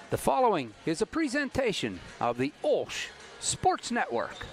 The following is a presentation of the OLSH Sports Network.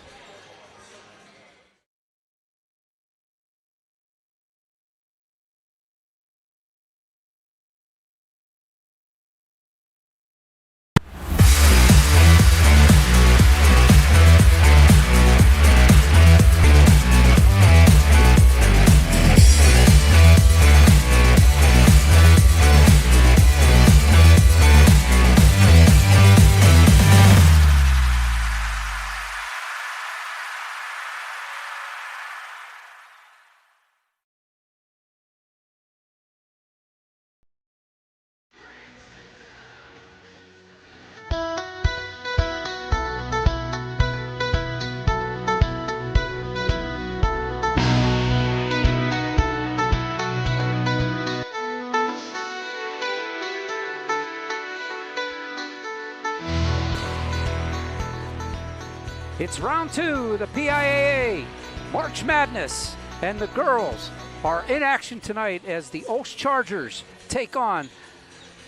It's round two of the PIAA March Madness, and the girls are in action tonight as the OLSH Chargers take on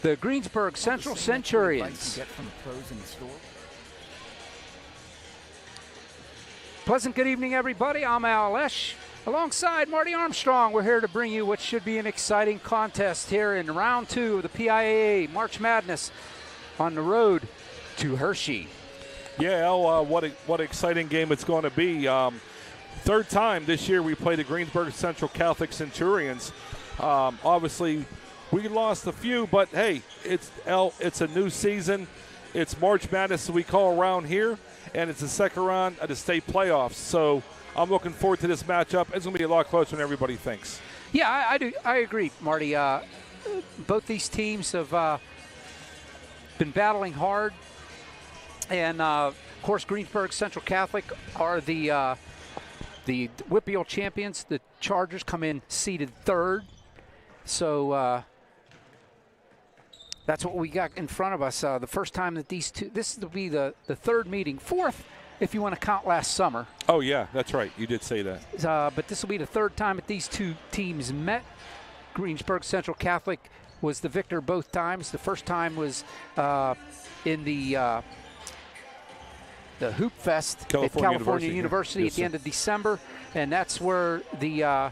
the Greensburg Central Centurions. Pleasant good evening, everybody. I'm OLSH. Alongside Marty Armstrong, we're here to bring you what should be an exciting contest here in round two of the PIAA March Madness on the road to Hershey. Yeah, Al, what an exciting game it's going to be. Third time this year we played the Greensburg Central Catholic Centurions. Obviously, we lost a few, but hey, it's a new season. It's March Madness, we call around here, and it's the second round of the state playoffs. So I'm looking forward to this matchup. It's going to be a lot closer than everybody thinks. Yeah, I do. I agree, Marty. Both these teams have been battling hard. And, of course, Greensburg Central Catholic are the WPIAL champions. The Chargers come in seeded third. So that's what we got in front of us. The first time that these two – this will be the third meeting. Fourth, if you want to count last summer. Oh, yeah, that's right. You did say that. But this will be the third time that these two teams met. Greensburg Central Catholic was the victor both times. The first time was in the Hoop Fest at California University yes, at the end of December, and that's where the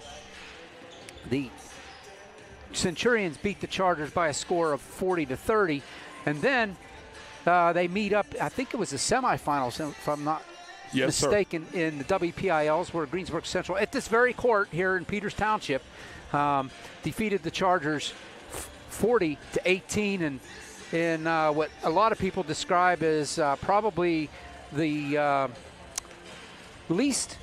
Centurions beat the Chargers by a score of 40-30, and then they meet up. I think it was the semifinals, if I'm not mistaken, in the WPILs, where Greensburg Central, at this very court here in Peters Township, defeated the Chargers 40-18, and what a lot of people describe as probably the least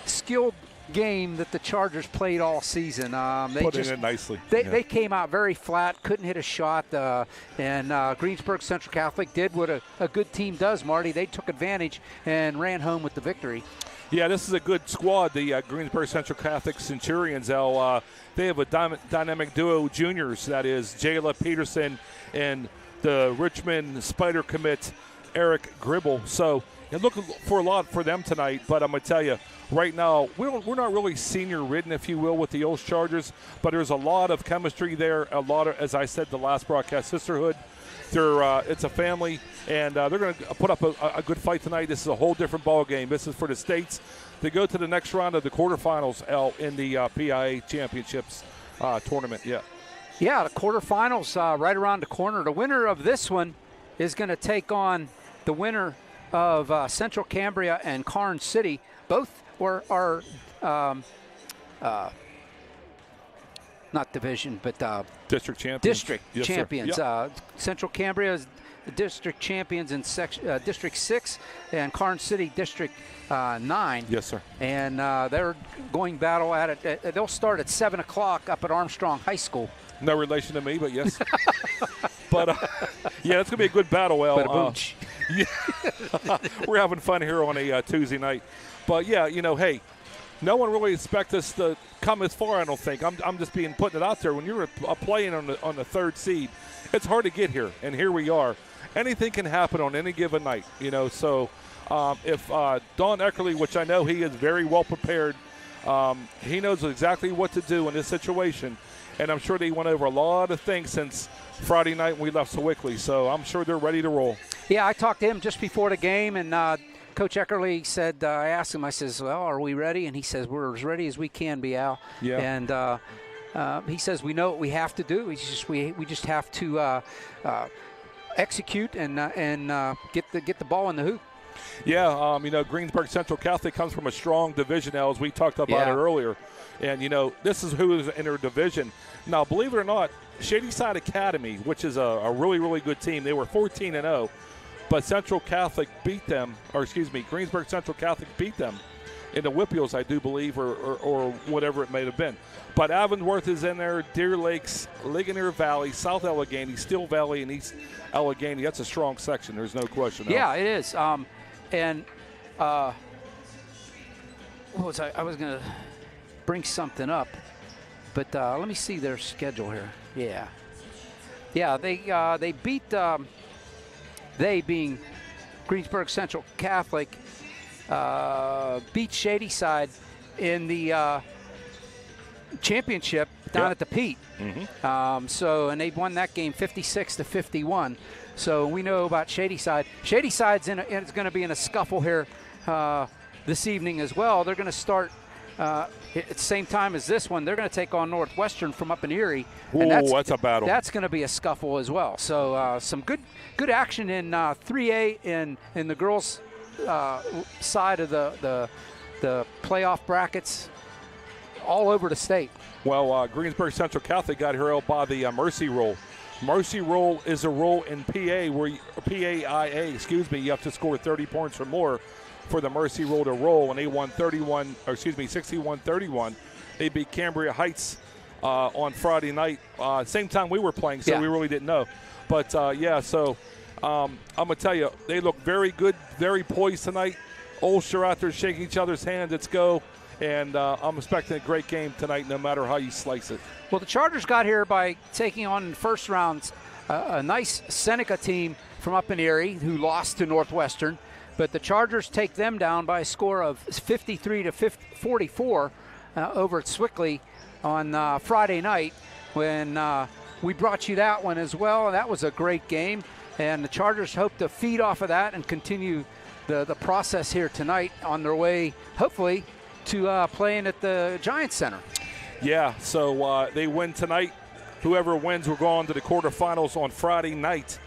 skilled game that the Chargers played all season. Put it nicely. They came out very flat, couldn't hit a shot, and Greensburg Central Catholic did what a good team does, Marty. They took advantage and ran home with the victory. Yeah, this is a good squad, the Greensburg Central Catholic Centurions. They have a dynamic duo juniors, that is Jayla Peterson and the Richmond Spider commit Eric Gribble. So you're looking for a lot for them tonight, but I'm going to tell you, right now, we're not really senior-ridden, if you will, with the OLSH Chargers, but there's a lot of chemistry there, a lot of, as I said, the last broadcast, sisterhood. It's a family, and they're going to put up a good fight tonight. This is a whole different ball game. This is for the states to go to the next round of the quarterfinals in the PIAA Championships tournament. Yeah, the quarterfinals right around the corner. The winner of this one is going to take on the winner of Central Cambria and Karn City. Both are not division, but district champions. District yes, champions. Yep. Central Cambria is the district champions in District 6, and Karn City District 9. Yes, sir. And they're going battle at it. They'll start at 7 o'clock up at Armstrong High School. No relation to me, but yes. But, yeah, it's going to be a good battle, Al. Yeah. We're having fun here on a Tuesday night. But, yeah, hey, no one really expects us to come as far, I don't think. I'm just putting it out there. When you're playing on the third seed, it's hard to get here, and here we are. Anything can happen on any given night, So if Don Eckerly, which I know he is very well prepared, he knows exactly what to do in this situation. and I'm sure they went over a lot of things since Friday night when we left so quickly. So I'm sure they're ready to roll. Yeah, I talked to him just before the game, and Coach Eckerly said, I asked him, I says, well, are we ready? And he says, we're as ready as we can be, Al. Yeah. And he says, we know what we have to do. We just have to execute and get the ball in the hoop. Yeah, Greensburg Central Catholic comes from a strong division, as we talked about it earlier. And, this is who is in their division. Now, believe it or not, Shadyside Academy, which is a really, really good team, they were 14-0, but Central Catholic beat them, Greensburg Central Catholic beat them in the Whippeals, I do believe, or whatever it may have been. But Avonworth is in there, Deer Lakes, Ligonier Valley, South Allegheny, Steel Valley, and East Allegheny. That's a strong section. There's no question. Yeah, it is. What was I was going to bring something up, but let me see their schedule here. Yeah, they beat they being Greensburg Central Catholic beat Shadyside in the championship down at the Pete. Mm-hmm. And they won that game 56-51. So we know about Shadyside. Shadyside's it's going to be in a scuffle here this evening as well. They're going to start at the same time as this one. They're going to take on Northwestern from up in Erie. And that's a battle. That's going to be a scuffle as well. So some good action in 3A in the girls' side of the playoff brackets all over the state. Well, Greensburg Central Catholic got here by the Mercy Roll. Mercy Roll is a roll in PIAA, you have to score 30 points or more for the Mercy Roll to roll, and they won 61-31. They beat Cambria Heights on Friday night, same time we were playing, so we really didn't know. But, I'm going to tell you, they look very good, very poised tonight. OLSH are out there shaking each other's hands. Let's go. And I'm expecting a great game tonight, no matter how you slice it. Well, the Chargers got here by taking on in the first round a nice Seneca team from up in Erie who lost to Northwestern. But the Chargers take them down by a score of 53-44 over at Swickley on Friday night when we brought you that one as well. That was a great game. And the Chargers hope to feed off of that and continue the process here tonight on their way, hopefully, to playing at the Giants Center. Yeah, so they win tonight. Whoever wins will go on to the quarterfinals on Friday night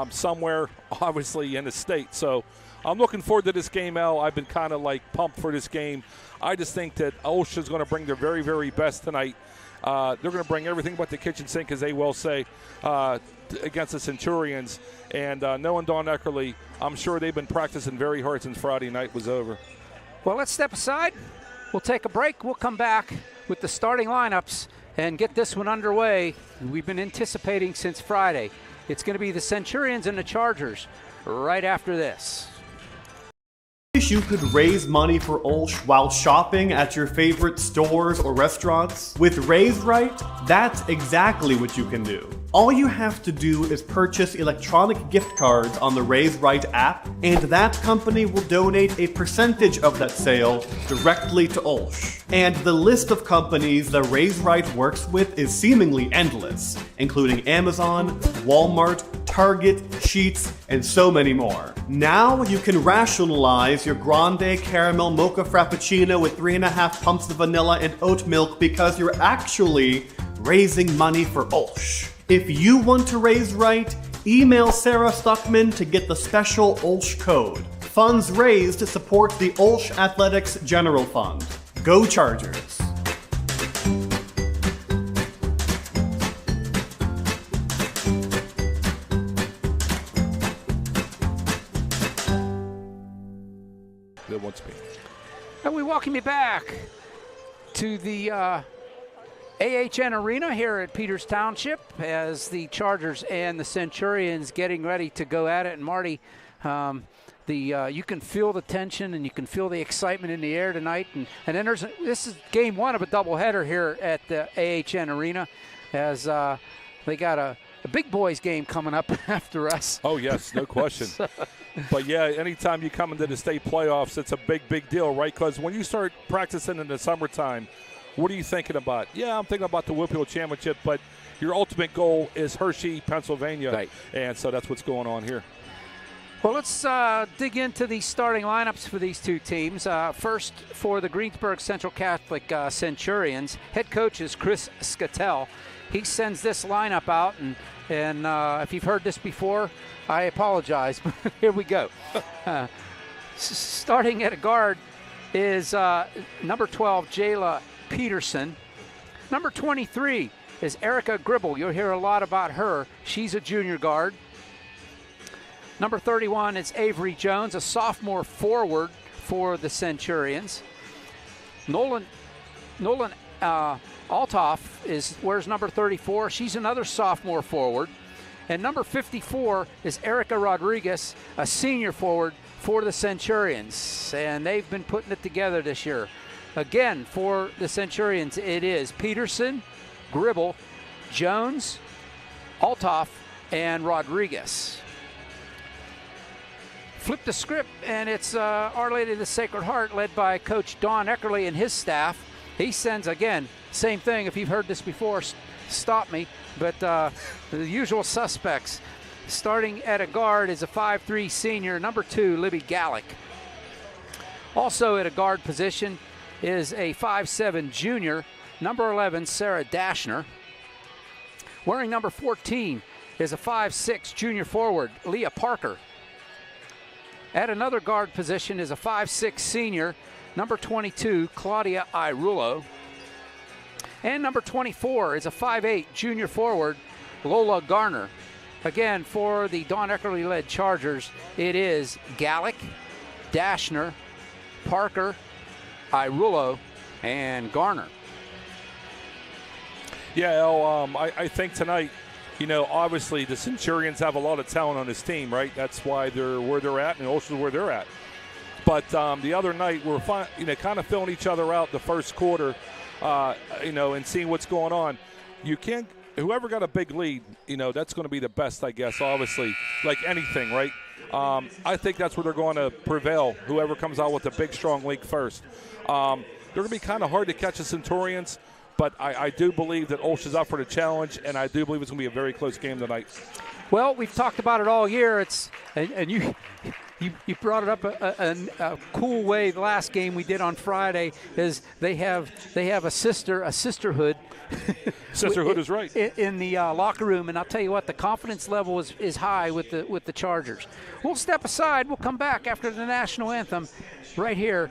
somewhere, obviously, in the state. So I'm looking forward to this game, Al. I've been kind of pumped for this game. I just think that OLSH is going to bring their very, very best tonight. They're going to bring everything but the kitchen sink, as they will say, against the Centurions. And knowing Don Eckerly, I'm sure they've been practicing very hard since Friday night was over. Well, let's step aside. We'll take a break. We'll come back with the starting lineups and get this one underway. We've been anticipating since Friday. It's going to be the Centurions and the Chargers right after this. Wish you could raise money for OLSH while shopping at your favorite stores or restaurants? With Raise Right, that's exactly what you can do. All you have to do is purchase electronic gift cards on the Raise Right app, and that company will donate a percentage of that sale directly to OLSH. And the list of companies that Raise Right works with is seemingly endless, including Amazon, Walmart, Target, Sheetz, and so many more. Now you can rationalize your grande caramel mocha frappuccino with 3.5 pumps of vanilla and oat milk because you're actually raising money for OLSH. If you want to raise right, email Sarah Stuckman to get the special OLSH code. Funds raised to support the OLSH Athletics General Fund. Go Chargers! And we welcome you back to the AHN Arena here at Peters Township as the Chargers and the Centurions getting ready to go at it. And Marty, you can feel the tension and you can feel the excitement in the air tonight. And then this is game one of a doubleheader here at the AHN Arena as they got a big boys game coming up after us. Oh, yes, no question. But, yeah, anytime you come into the state playoffs, it's a big, big deal, right? Because when you start practicing in the summertime, What are you thinking about? Yeah, I'm thinking about the Whippeal Championship, but your ultimate goal is Hershey, Pennsylvania. Right. And so that's what's going on here. Well, let's dig into the starting lineups for these two teams. First, for the Greensburg Central Catholic Centurions, head coach is Chris Skattel. He sends this lineup out, and if you've heard this before, I apologize, but here we go. Starting at a guard is number 12, Jayla Peterson. Number 23 is Erica Gribble. You'll hear a lot about her. She's a junior guard. Number 31 is Avery Jones, a sophomore forward for the Centurions. Nolan Altoff wears number 34. She's another sophomore forward. And number 54 is Erica Rodriguez, a senior forward for the Centurions. And they've been putting it together this year. Again, for the Centurions, it is Peterson, Gribble, Jones, Altoff, and Rodriguez. Flip the script, and it's Our Lady of the Sacred Heart, led by Coach Don Eckerly and his staff. He sends, again, same thing. If you've heard this before, stop me. But the usual suspects. Starting at a guard is a 5'3 senior, number 2, Libby Gallick. Also at a guard position is a 5'7 junior, number 11, Sarah Dashner. Wearing number 14 is a 5'6 junior forward, Leah Parker. At another guard position is a 5'6 senior, number 22, Claudia Irulo. And number 24 is a 5'8 junior forward, Lola Garner. Again, for the Don Eckerly-led Chargers, it is Gallick, Dashner, Parker, Irulo, and Garner. Yeah, I think tonight, obviously the Centurions have a lot of talent on this team, right? That's why they're where they're at, and also where they're at. But the other night, we're kind of filling each other out the first quarter, and seeing what's going on. Whoever got a big lead, that's going to be the best, I guess, obviously, like anything, right? I think that's where they're going to prevail, whoever comes out with a big, strong lead first. They're going to be kind of hard to catch the Centurions, but I do believe that OLSH is up for the challenge, and I do believe it's going to be a very close game tonight. Well, we've talked about it all year. And you brought it up a cool way. The last game we did on Friday is they have a sisterhood. Sisterhood is right. In the locker room, and I'll tell you what, the confidence level is high with the Chargers. We'll step aside. We'll come back after the national anthem right here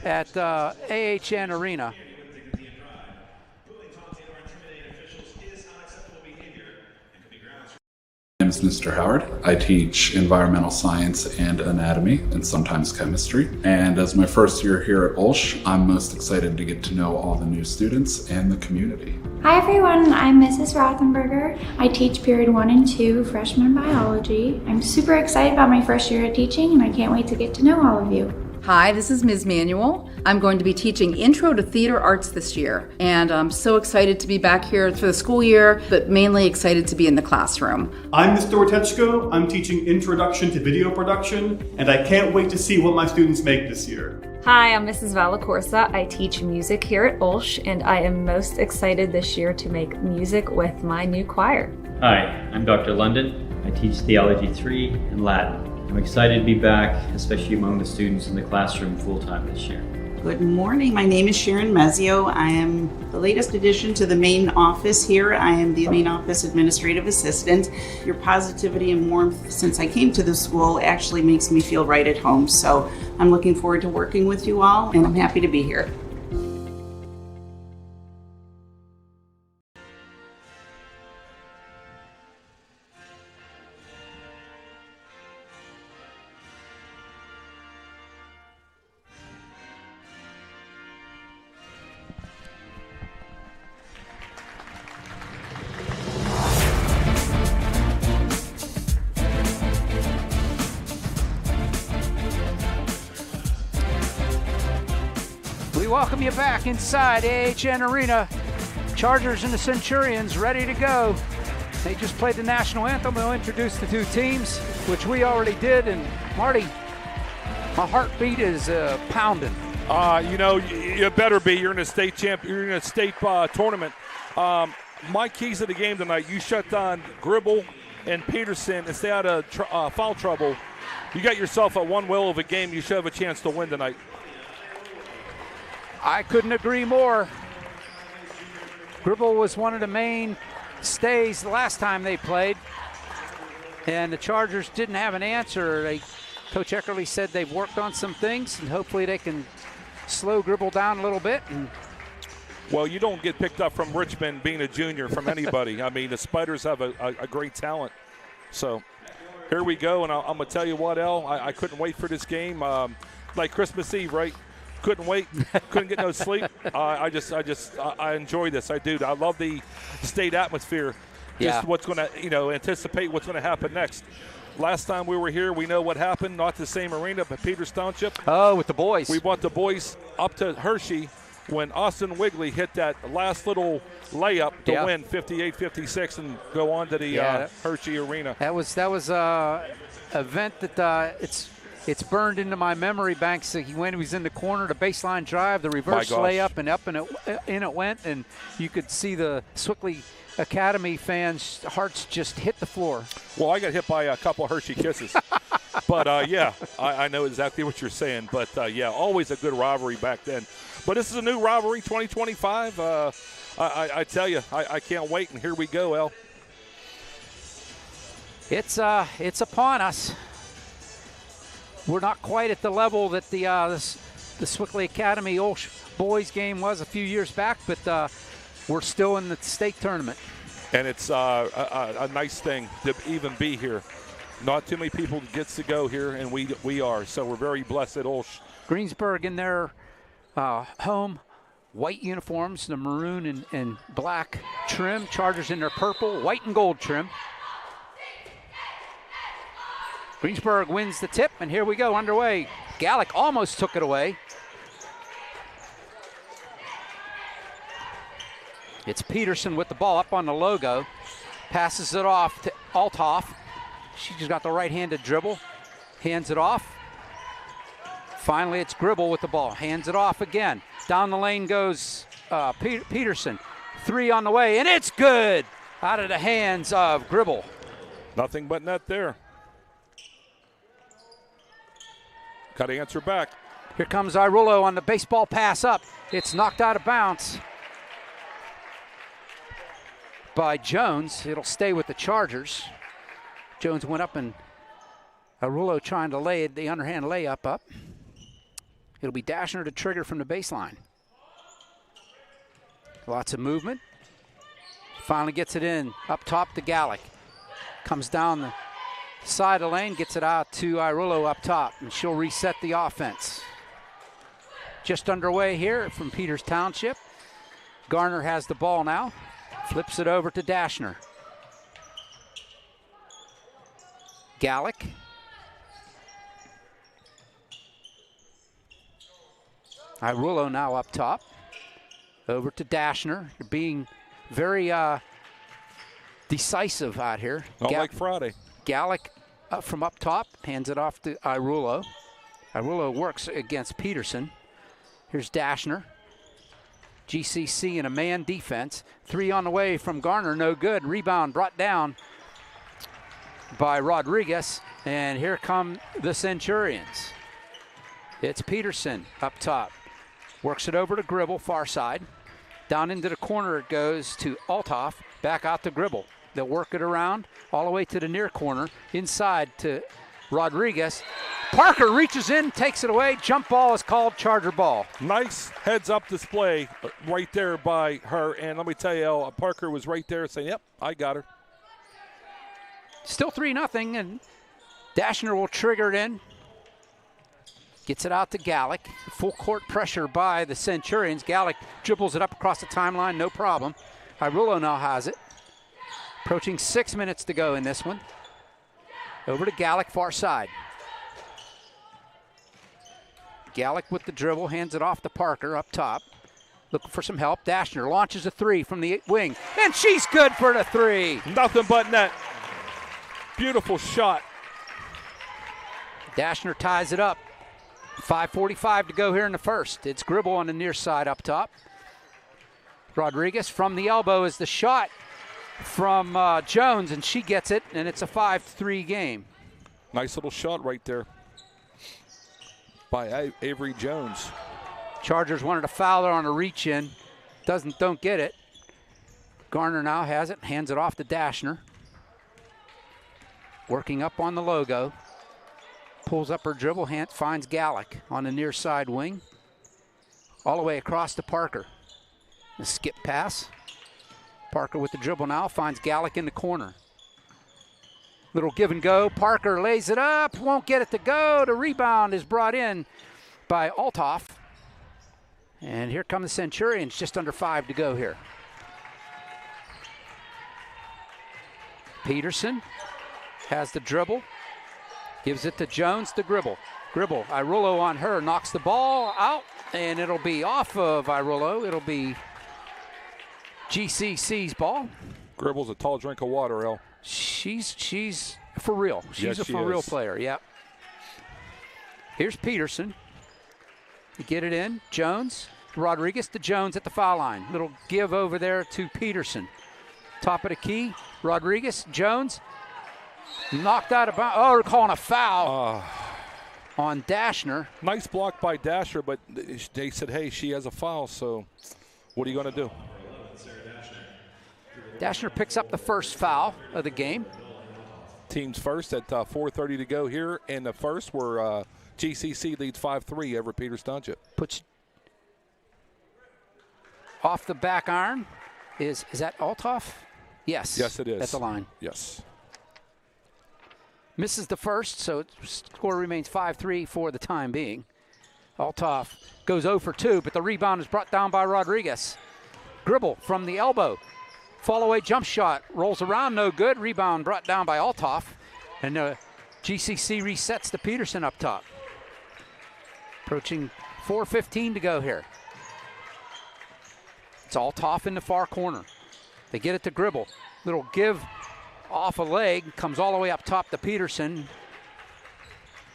at AHN Arena. My name is Mr. Howard. I teach environmental science and anatomy, and sometimes chemistry. And as my first year here at OLSH, I'm most excited to get to know all the new students and the community. Hi everyone, I'm Mrs. Rothenberger. I teach period 1 and 2 freshman biology. I'm super excited about my first year of teaching, and I can't wait to get to know all of you. Hi, this is Ms. Manuel. I'm going to be teaching Intro to Theater Arts this year, and I'm so excited to be back here for the school year, but mainly excited to be in the classroom. I'm Mr. Ortechko. I'm teaching Introduction to Video Production, and I can't wait to see what my students make this year. Hi, I'm Mrs. Valacorsa. I teach music here at OLSH, and I am most excited this year to make music with my new choir. Hi, I'm Dr. London. I teach Theology 3 and Latin. I'm excited to be back, especially among the students in the classroom full-time this year. Good morning. My name is Sharon Mezzio. I am the latest addition to the main office here. I am the main office administrative assistant. Your positivity and warmth since I came to the school actually makes me feel right at home. So I'm looking forward to working with you all, and I'm happy to be here. We welcome you back inside AHN Arena. Chargers and the Centurions ready to go. They just played the national anthem. They'll introduce the two teams, which we already did. And Marty, my heartbeat is pounding. You better be. You're in a state You're in a state tournament. My keys to the game tonight: you shut down Gribble and Peterson and stay out of foul trouble. You got yourself a one will of a game. You should have a chance to win tonight. I couldn't agree more. Gribble was one of the main stays the last time they played, and the Chargers didn't have an answer. Coach Eckerly said they've worked on some things, and hopefully they can slow Gribble down a little bit. Well, you don't get picked up from Richmond being a junior from anybody. I mean, the Spiders have a great talent. So here we go, and I'm going to tell you what, El, I couldn't wait for this game. Like Christmas Eve, right? Couldn't wait. Couldn't get no sleep. I enjoy this. I do. I love the state atmosphere. Just what's going to, anticipate what's going to happen next. Last time we were here, we know what happened. Not the same arena, but Peters Township. Oh, with the boys. We brought the boys up to Hershey when Austin Wigley hit that last little layup to win 58-56 and go on to the Hershey Arena. That was event that it's burned into my memory banks. When he was in the corner, the baseline drive, the reverse layup, and up and it went, and you could see the Swickley Academy fans' hearts just hit the floor. Well, I got hit by a couple Hershey kisses. But, I know exactly what you're saying. But, always a good rivalry back then. But this is a new rivalry, 2025. I tell you, I can't wait, and here we go, El. It's upon us. We're not quite at the level that the Swickley Academy OLSH boys game was a few years back, but we're still in the state tournament. And it's a nice thing to even be here. Not too many people gets to go here, and we are. So we're very blessed at OLSH. Greensburg in their home white uniforms, the maroon and black trim. Chargers in their purple, white and gold trim. Greensburg wins the tip, and here we go, underway. Gallick almost took it away. It's Peterson with the ball up on the logo. Passes it off to Althoff. She just got the right-handed dribble. Hands it off. Finally, it's Gribble with the ball. Hands it off again. Down the lane goes Peterson. Three on the way, and it's good! Out of the hands of Gribble. Nothing but net there. Got to answer back. Here comes Irullo on the baseball pass up. It's knocked out of bounds by Jones. It'll stay with the Chargers. Jones went up, and Irullo trying to lay the underhand layup up. It'll be Dashner to trigger from the baseline. Lots of movement. Finally gets it in up top to Gallick. Comes down the side of the lane, gets it out to Irullo up top, and she'll reset the offense. Just underway here from Peters Township. Garner has the ball now. Flips it over to Dashner. Gallick. Irullo now up top. Over to Dashner. They're being very decisive out here. Not like Friday. Gallick from up top, hands it off to Irullo. Irullo works against Peterson. Here's Dashner. GCC in a man defense. Three on the way from Garner, no good. Rebound brought down by Rodriguez. And here come the Centurions. It's Peterson up top. Works it over to Gribble, far side. Down into the corner it goes to Althoff. Back out to Gribble. They'll work it around all the way to the near corner. Inside to Rodriguez. Parker reaches in, takes it away. Jump ball is called, Charger ball. Nice heads-up display right there by her. And let me tell you, Parker was right there saying, yep, I got her. Still 3-0, and Dashner will trigger it in. Gets it out to Gallick. Full court pressure by the Centurions. Gallick dribbles it up across the timeline, no problem. Irullo now has it. Approaching 6 minutes to go in this one. Over to Gallick, far side. Gallick with the dribble, hands it off to Parker up top. Looking for some help. Dashner launches a three from the wing, and she's good for the three. Nothing but net. Beautiful shot. Dashner ties it up. 5:45 to go here in the first. It's Gribble on the near side up top. Rodriguez from the elbow is the shot from Jones, and she gets it, and it's a 5-3 game. Nice little shot right there by Avery Jones. Chargers wanted a foul there on a reach-in. Don't get it. Garner now has it, hands it off to Dashner. Working up on the logo. Pulls up her dribble, finds Gallick on the near side wing. All the way across to Parker. A skip pass. Parker with the dribble now, finds Gallick in the corner. Little give and go. Parker lays it up, won't get it to go. The rebound is brought in by Althoff. And here come the Centurions, just under 5 to go here. Peterson has the dribble. Gives it to Jones to Gribble. Gribble, Irullo on her, knocks the ball out, and it'll be off of Irullo. It'll be GCC's ball. Gribble's a tall drink of water, El. She's for real. She's Yes, a she for real is. player, yep. Here's Peterson. You get it in. Jones, Rodriguez to Jones at the foul line. Little give over there to Peterson. Top of the key, Rodriguez, Jones. Knocked out of bounds. Oh, they're calling a foul on Dashner. Nice block by Dasher, but they said, hey, she has a foul, so what are you going to do? Dashner picks up the first foul of the game. Team's first at 4:30 to go here in the first, where GCC leads 5-3 over Peters Township. Puts off the back iron. Is that Althoff? Yes. Yes, it is. At the line. Yes. Misses the first, so score remains 5-3 for the time being. Althoff goes 0 for 2, but the rebound is brought down by Rodriguez. Gribble from the elbow. Fall away jump shot. Rolls around, no good. Rebound brought down by Althoff. And GCC resets to Peterson up top. Approaching 4:15 to go here. It's Althoff in the far corner. They get it to Gribble. Little give off a leg, comes all the way up top to Peterson.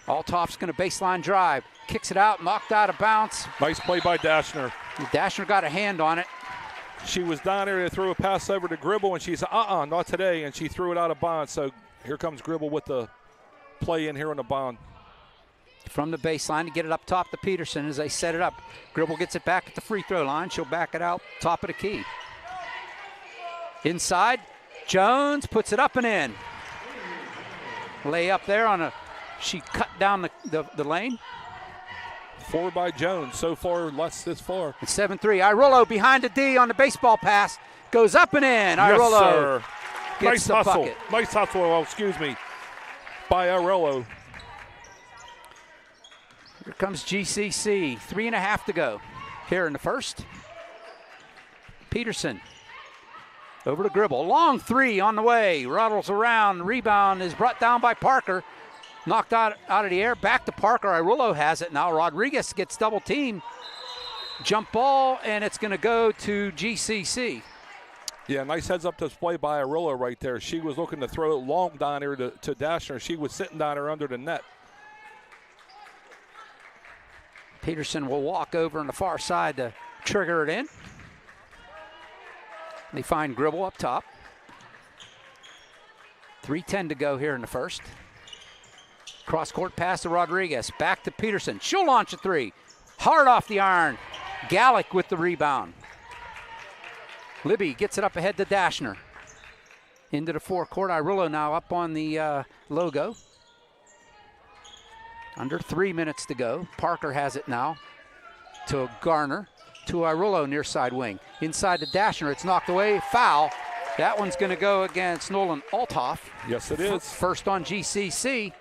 Althoff's going to baseline drive. Kicks it out, knocked out of bounds. Nice play by Dashner. Dashner got a hand on it. She was down there to throw a pass over to Gribble, and she said, not today, and she threw it out of bounds. So here comes Gribble with the play in here on the bound. From the baseline to get it up top to Peterson as they set it up. Gribble gets it back at the free throw line. She'll back it out top of the key. Inside, Jones puts it up and in. Lay up there on a, she cut down the lane. 4 by Jones. So far, less this far. It's 7-3. Irullo behind the D on the baseball pass. Goes up and in. Irullo yes, sir. gets Nice the hustle. bucket. Nice hustle, excuse me, by Irullo. Here comes GCC. 3.5 to go here in the first. Peterson over to Gribble. Long three on the way. Rattles around. Rebound is brought down by Parker. Knocked out of the air. Back to Parker. Irullo has it now. Rodriguez gets double teamed. Jump ball, and it's going to go to GCC. Yeah, nice heads-up display by Irullo right there. She was looking to throw it long down here to Dashner. She was sitting down there under the net. Peterson will walk over on the far side to trigger it in. They find Gribble up top. 3:10 to go here in the first. Cross-court pass to Rodriguez. Back to Peterson. She'll launch a three. Hard off the iron. Gallick with the rebound. Libby gets it up ahead to Dashner. Into the forecourt. Irullo now up on the logo. Under 3 minutes to go. Parker has it now to Garner. To Irullo near side wing. Inside to Dashner. It's knocked away. Foul. That one's going to go against Nolan Althoff. Yes, it is. First on GCC.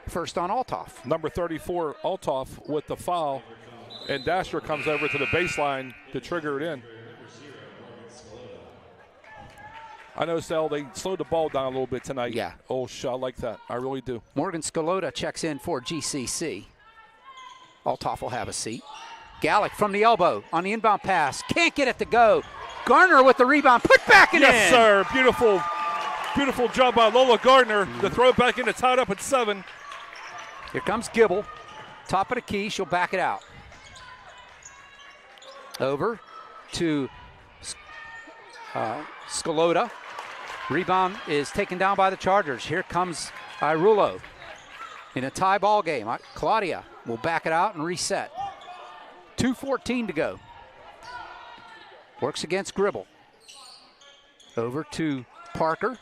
First on Althoff. Number 34, Althoff with the foul. And Dashner comes over to the baseline to trigger it in. I know, Sal, they slowed the ball down a little bit tonight. Yeah. OLSH, I like that. I really do. Morgan Scalota checks in for GCC. Althoff will have a seat. Gallick from the elbow on the inbound pass. Can't get it to go. Garner with the rebound. Put back in. Yes, sir. Beautiful, beautiful job by Lola Gardner to throw it back in. It's tied up at 7. Here comes Gibble. top of the key. She'll back it out. Over to Scalota. Rebound is taken down by the Chargers. Here comes Irulo in a tie ball game. Claudia will back it out and reset. 2:14 to go. Works against Gribble. Over to Parker.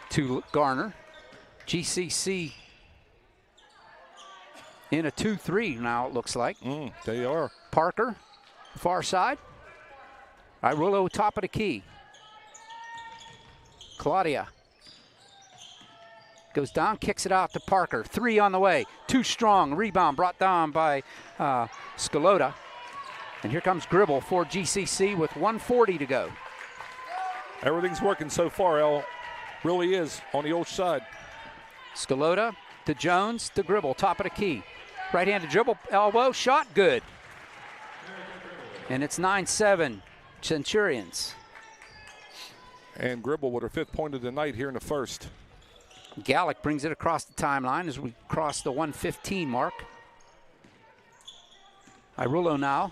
To Garner. GCC in a 2-3 now, it looks like. They are. Parker, far side. Irulo, top of the key. Claudia goes down, kicks it out to Parker. 3 on the way. Too strong. Rebound brought down by Scalota. And here comes Gribble for GCC with 1:40 to go. Everything's working so far, El. Really is on the OLSH side. Scalota to Jones to Gribble, top of the key. Right-handed dribble, elbow, shot, good. And it's 9-7 Centurions. And Gribble with her 5th point of the night here in the first. Gallick brings it across the timeline as we cross the 1:15 mark. Irulo now.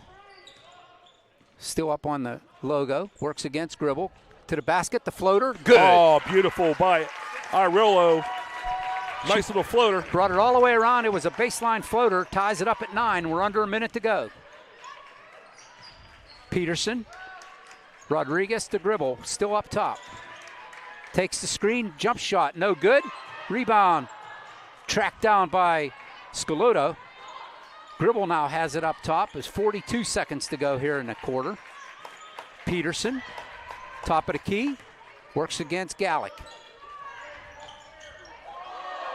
Still up on the logo. Works against Gribble. To the basket, the floater, good. Oh, beautiful by Irulo. Nice little floater. Brought it all the way around. It was a baseline floater. Ties it up at 9. We're under a minute to go. Peterson. Rodriguez to Gribble. Still up top. Takes the screen. Jump shot. No good. Rebound. Tracked down by Scalota. Gribble now has it up top. There's 42 seconds to go here in the quarter. Peterson. Top of the key. Works against Gallick.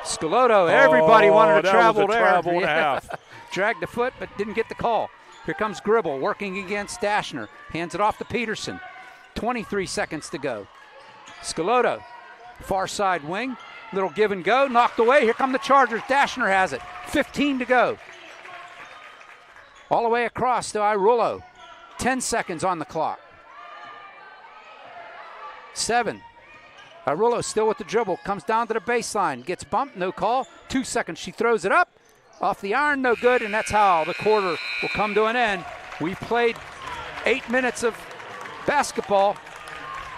Scalota, everybody wanted to travel there. Travel and a half. Dragged the foot, but didn't get the call. Here comes Gribble working against Dashner. Hands it off to Peterson. 23 seconds to go. Scalota, far side wing. Little give and go, knocked away. Here come the Chargers. Dashner has it. 15 to go. All the way across to Irulo. 10 seconds on the clock. 7. Irulo still with the dribble, comes down to the baseline, gets bumped, no call. 2 seconds, she throws it up, off the iron, no good, and that's how the quarter will come to an end. We played 8 minutes of basketball.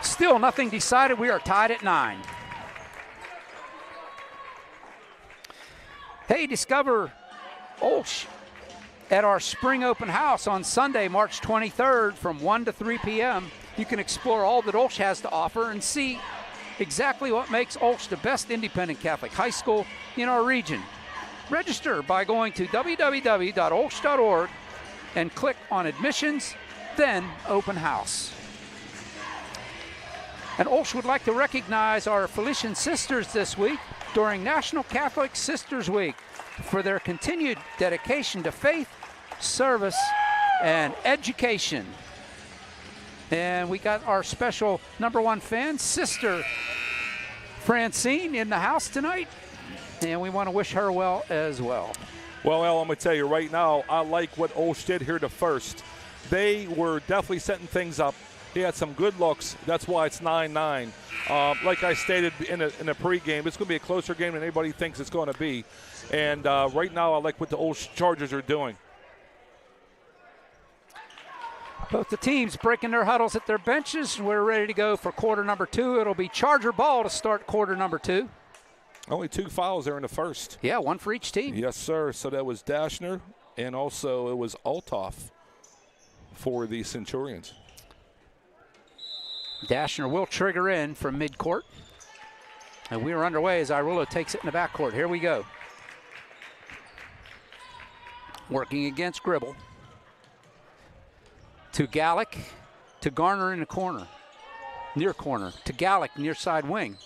Still nothing decided. We are tied at 9. Hey, discover OLSH at our spring open house on Sunday, March 23rd from 1 to 3 p.m. You can explore all that OLSH has to offer and see exactly what makes OLSH the best independent Catholic high school in our region. Register by going to www.olsh.org and click on admissions, then open house. And OLSH would like to recognize our Felician sisters this week during National Catholic Sisters Week for their continued dedication to faith, service, and education. And we got our special #1 fan, Sister Francine, in the house tonight. And we want to wish her well as well. Well, El, I'm going to tell you right now, I like what OLSH did here the first. They were definitely setting things up. They had some good looks. That's why it's 9-9. Like I stated in a pregame, it's going to be a closer game than anybody thinks it's going to be. And right now, I like what the OLSH Chargers are doing. Both the teams breaking their huddles at their benches. We're ready to go for quarter number 2. It'll be Charger ball to start quarter number 2. Only 2 fouls there in the first. Yeah, 1 for each team. Yes, sir. So that was Dashner, and also it was Althoff for the Centurions. Dashner will trigger in from midcourt. And we are underway as Irulo takes it in the backcourt. Here we go. Working against Gribble. To Gallick, to Garner in the corner, near corner, to Gallick, near side wing.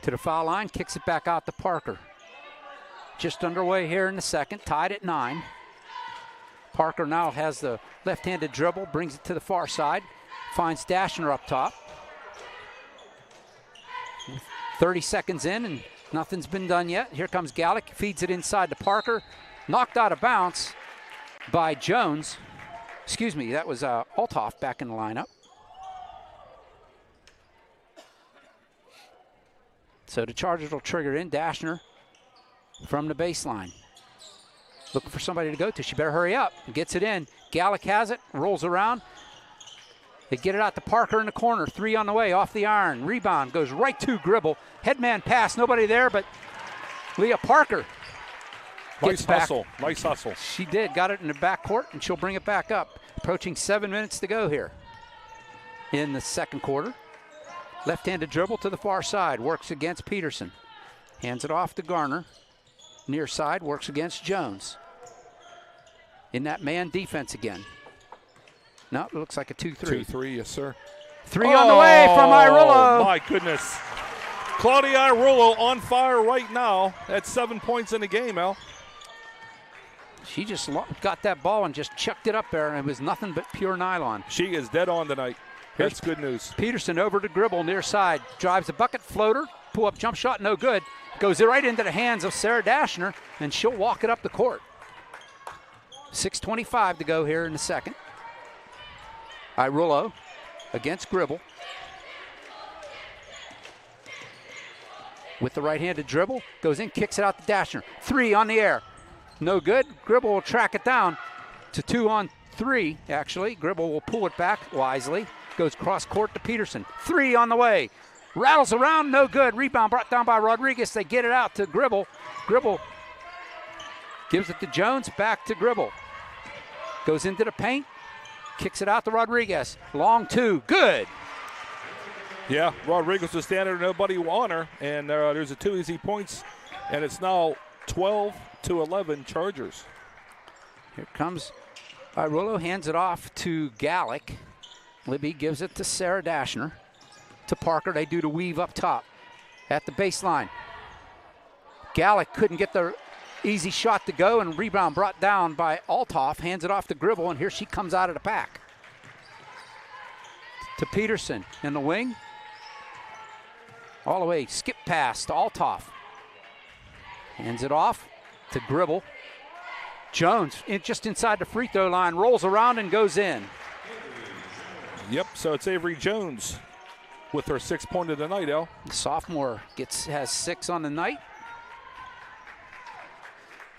To the foul line, kicks it back out to Parker. Just underway here in the second, tied at 9. Parker now has the left-handed dribble, brings it to the far side, finds Dashner up top. 30 seconds in and nothing's been done yet. Here comes Gallick, feeds it inside to Parker. Knocked out of bounds by Jones. Excuse me, that was Althoff back in the lineup. So the Chargers will trigger in. Dashner from the baseline. Looking for somebody to go to. She better hurry up. Gets it in. Gallic has it, rolls around. They get it out to Parker in the corner. 3 on the way, off the iron. Rebound goes right to Gribble. Headman pass, nobody there, but Leah Parker gets back. Hustle. Nice hustle. She did. Got it in the backcourt, and she'll bring it back up. Approaching 7 minutes to go here in the second quarter. Left-handed dribble to the far side. Works against Peterson. Hands it off to Garner. Near side, works against Jones. In that man defense again. No, it looks like a 2-3. 2-3, yes, sir. 3 on the way from Irullo. My goodness. Claudia Irullo on fire right now at 7 points in the game, Al. She just got that ball and just chucked it up there, and it was nothing but pure nylon. She is dead on tonight. That's good news. Peterson over to Gribble, near side. Drives a bucket, floater, pull-up jump shot, no good. Goes right into the hands of Sarah Dashner, and she'll walk it up the court. 6:25 to go here in the second. Irullo against Gribble. With the right-handed dribble, goes in, kicks it out to Dashner. 3 on the air. No good. Gribble will track it down to 2 on 3, actually. Gribble will pull it back wisely. Goes cross-court to Peterson. 3 on the way. Rattles around, no good. Rebound brought down by Rodriguez. They get it out to Gribble. Gribble gives it to Jones, back to Gribble. Goes into the paint, kicks it out to Rodriguez. Long 2, good. Yeah, Rodriguez was standing there, nobody on her, and there's a 2 easy points, and it's now 12-11 Chargers. Here comes Irullo, hands it off to Gallic. Libby gives it to Sarah Dashner. To Parker, they do the weave up top at the baseline. Gallic couldn't get the easy shot to go, and rebound brought down by Althoff. Hands it off to Gribble, and here she comes out of the pack. To Peterson in the wing. All the way, skip pass to Althoff. Hands it off to Gribble. Jones just inside the free throw line, rolls around and goes in. Yep, so it's Avery Jones with her 6 point of the night, El. The sophomore has 6 on the night.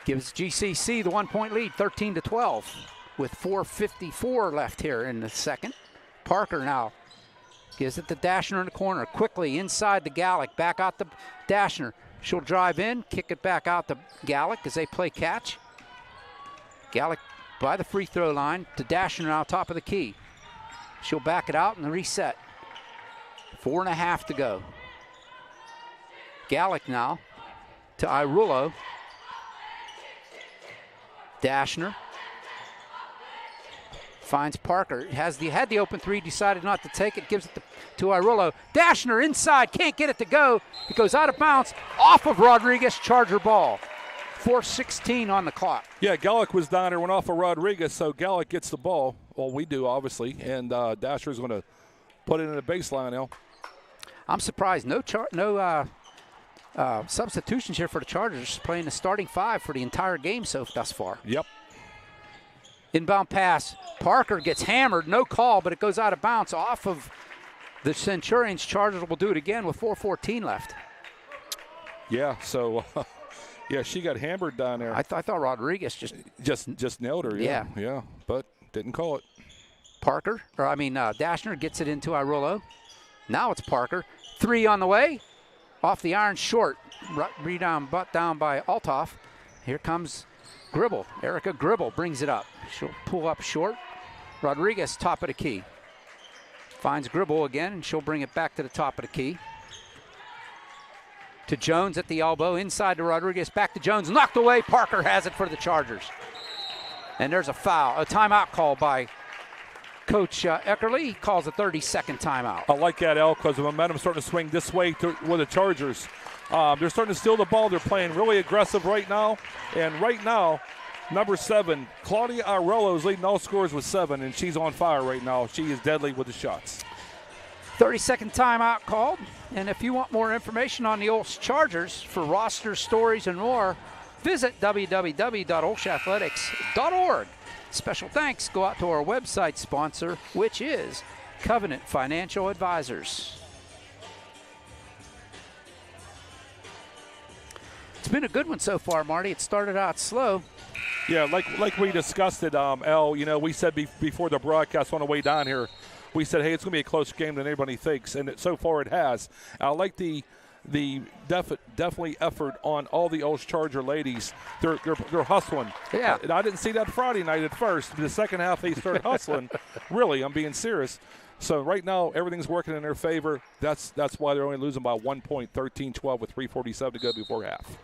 Gives GCC the 1 point lead, 13-12, with 4:54 left here in the second. Parker now gives it to Dashner in the corner. Quickly inside to Gallic, back out to Dashner. She'll drive in, kick it back out to Gallic as they play catch. Gallic by the free throw line to Dashner now, top of the key. She'll back it out and the reset. 4.5 to go. Gallic now to Irullo. Dashner finds Parker. Had the open 3, decided not to take it, gives it to Irullo. Dashner inside, can't get it to go. It goes out of bounds, off of Rodriguez, Charger ball. 4:16 on the clock. Yeah, Gallic was down there, went off of Rodriguez, so Gallic gets the ball. Well, we do, obviously, and Dashner's going to put it in the baseline, El. I'm surprised. No substitutions here for the Chargers, playing the starting 5 for the entire game thus far. Yep. Inbound pass. Parker gets hammered. No call, but it goes out of bounds off of the Centurions. Chargers will do it again with 4:14 left. Yeah, so, yeah, she got hammered down there. I thought Rodriguez just nailed her. Yeah, but didn't call it. Dashner gets it into Irullo. Now it's Parker. 3 on the way. Off the iron, short. Rebound butt down by Althoff. Here comes Gribble. Erica Gribble brings it up. She'll pull up short. Rodriguez, top of the key. Finds Gribble again, and she'll bring it back to the top of the key. To Jones at the elbow. Inside to Rodriguez. Back to Jones. Knocked away. Parker has it for the Chargers. And there's a foul. A timeout call by Coach Eckerly. He calls a 30-second timeout. I like that, El, because the momentum's starting to swing this way with the Chargers. They're starting to steal the ball. They're playing really aggressive right now. And right now, number 7, Claudia Irullo is leading all scorers with 7, and she's on fire right now. She is deadly with the shots. 30-second timeout called. And if you want more information on the OLSH Chargers for rosters, stories, and more, visit www.olshathletics.org. Special thanks go out to our website sponsor, which is Covenant Financial Advisors. It's been a good one so far, Marty. It started out slow. Yeah, like we discussed it, El, we said before the broadcast on the way down here, we said, hey, it's going to be a closer game than anybody thinks, and so far it has. I like the definitely effort on all the OLSH Charger ladies. They're hustling. Yeah. I didn't see that Friday night at first. The second half they started hustling. Really, I'm being serious. So right now everything's working in their favor. That's why they're only losing by 1 point, 13-12 with 3:47 to go before half.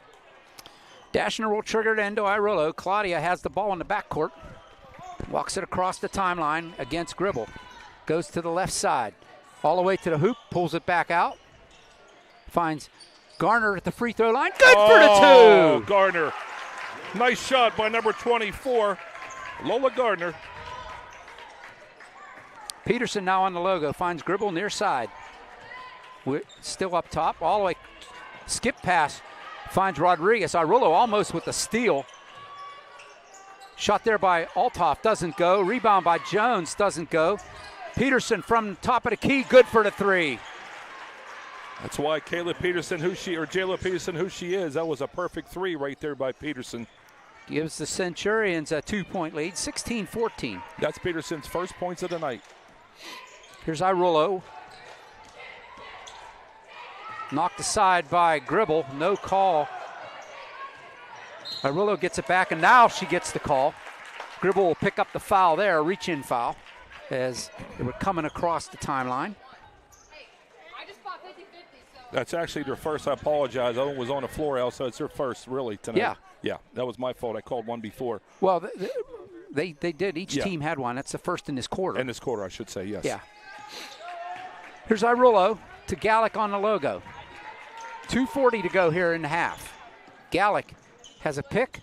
Dashner will trigger to Endo Irolo. Claudia has the ball in the backcourt. Walks it across the timeline against Gribble. Goes to the left side. All the way to the hoop. Pulls it back out. Finds Garner at the free throw line. Good for the 2. Garner. Nice shot by number 24, Lola Gardner. Peterson now on the logo. Finds Gribble near side. We're still up top. All the way. Skip pass. Finds Rodriguez. Irolo almost with the steal. Shot there by Althoff. Doesn't go. Rebound by Jones. Doesn't go. Peterson from top of the key. Good for the 3. That's why Jayla Peterson, who she is, that was a perfect 3 right there by Peterson. Gives the Centurions a 2-point lead, 16-14. That's Peterson's first points of the night. Here's Irolo. Knocked aside by Gribble, no call. Irolo gets it back, and now she gets the call. Gribble will pick up the foul there, a reach-in foul, as they were coming across the timeline. That's actually their first. I apologize. Owen was on the floor, El, so it's their first, really, tonight. Yeah, that was my fault. I called one before. Well, they did. Each team had one. That's the first in this quarter. In this quarter, I should say, yes. Yeah. Here's Irolo to Gallick on the logo. 2:40 to go here in the half. Gallick has a pick.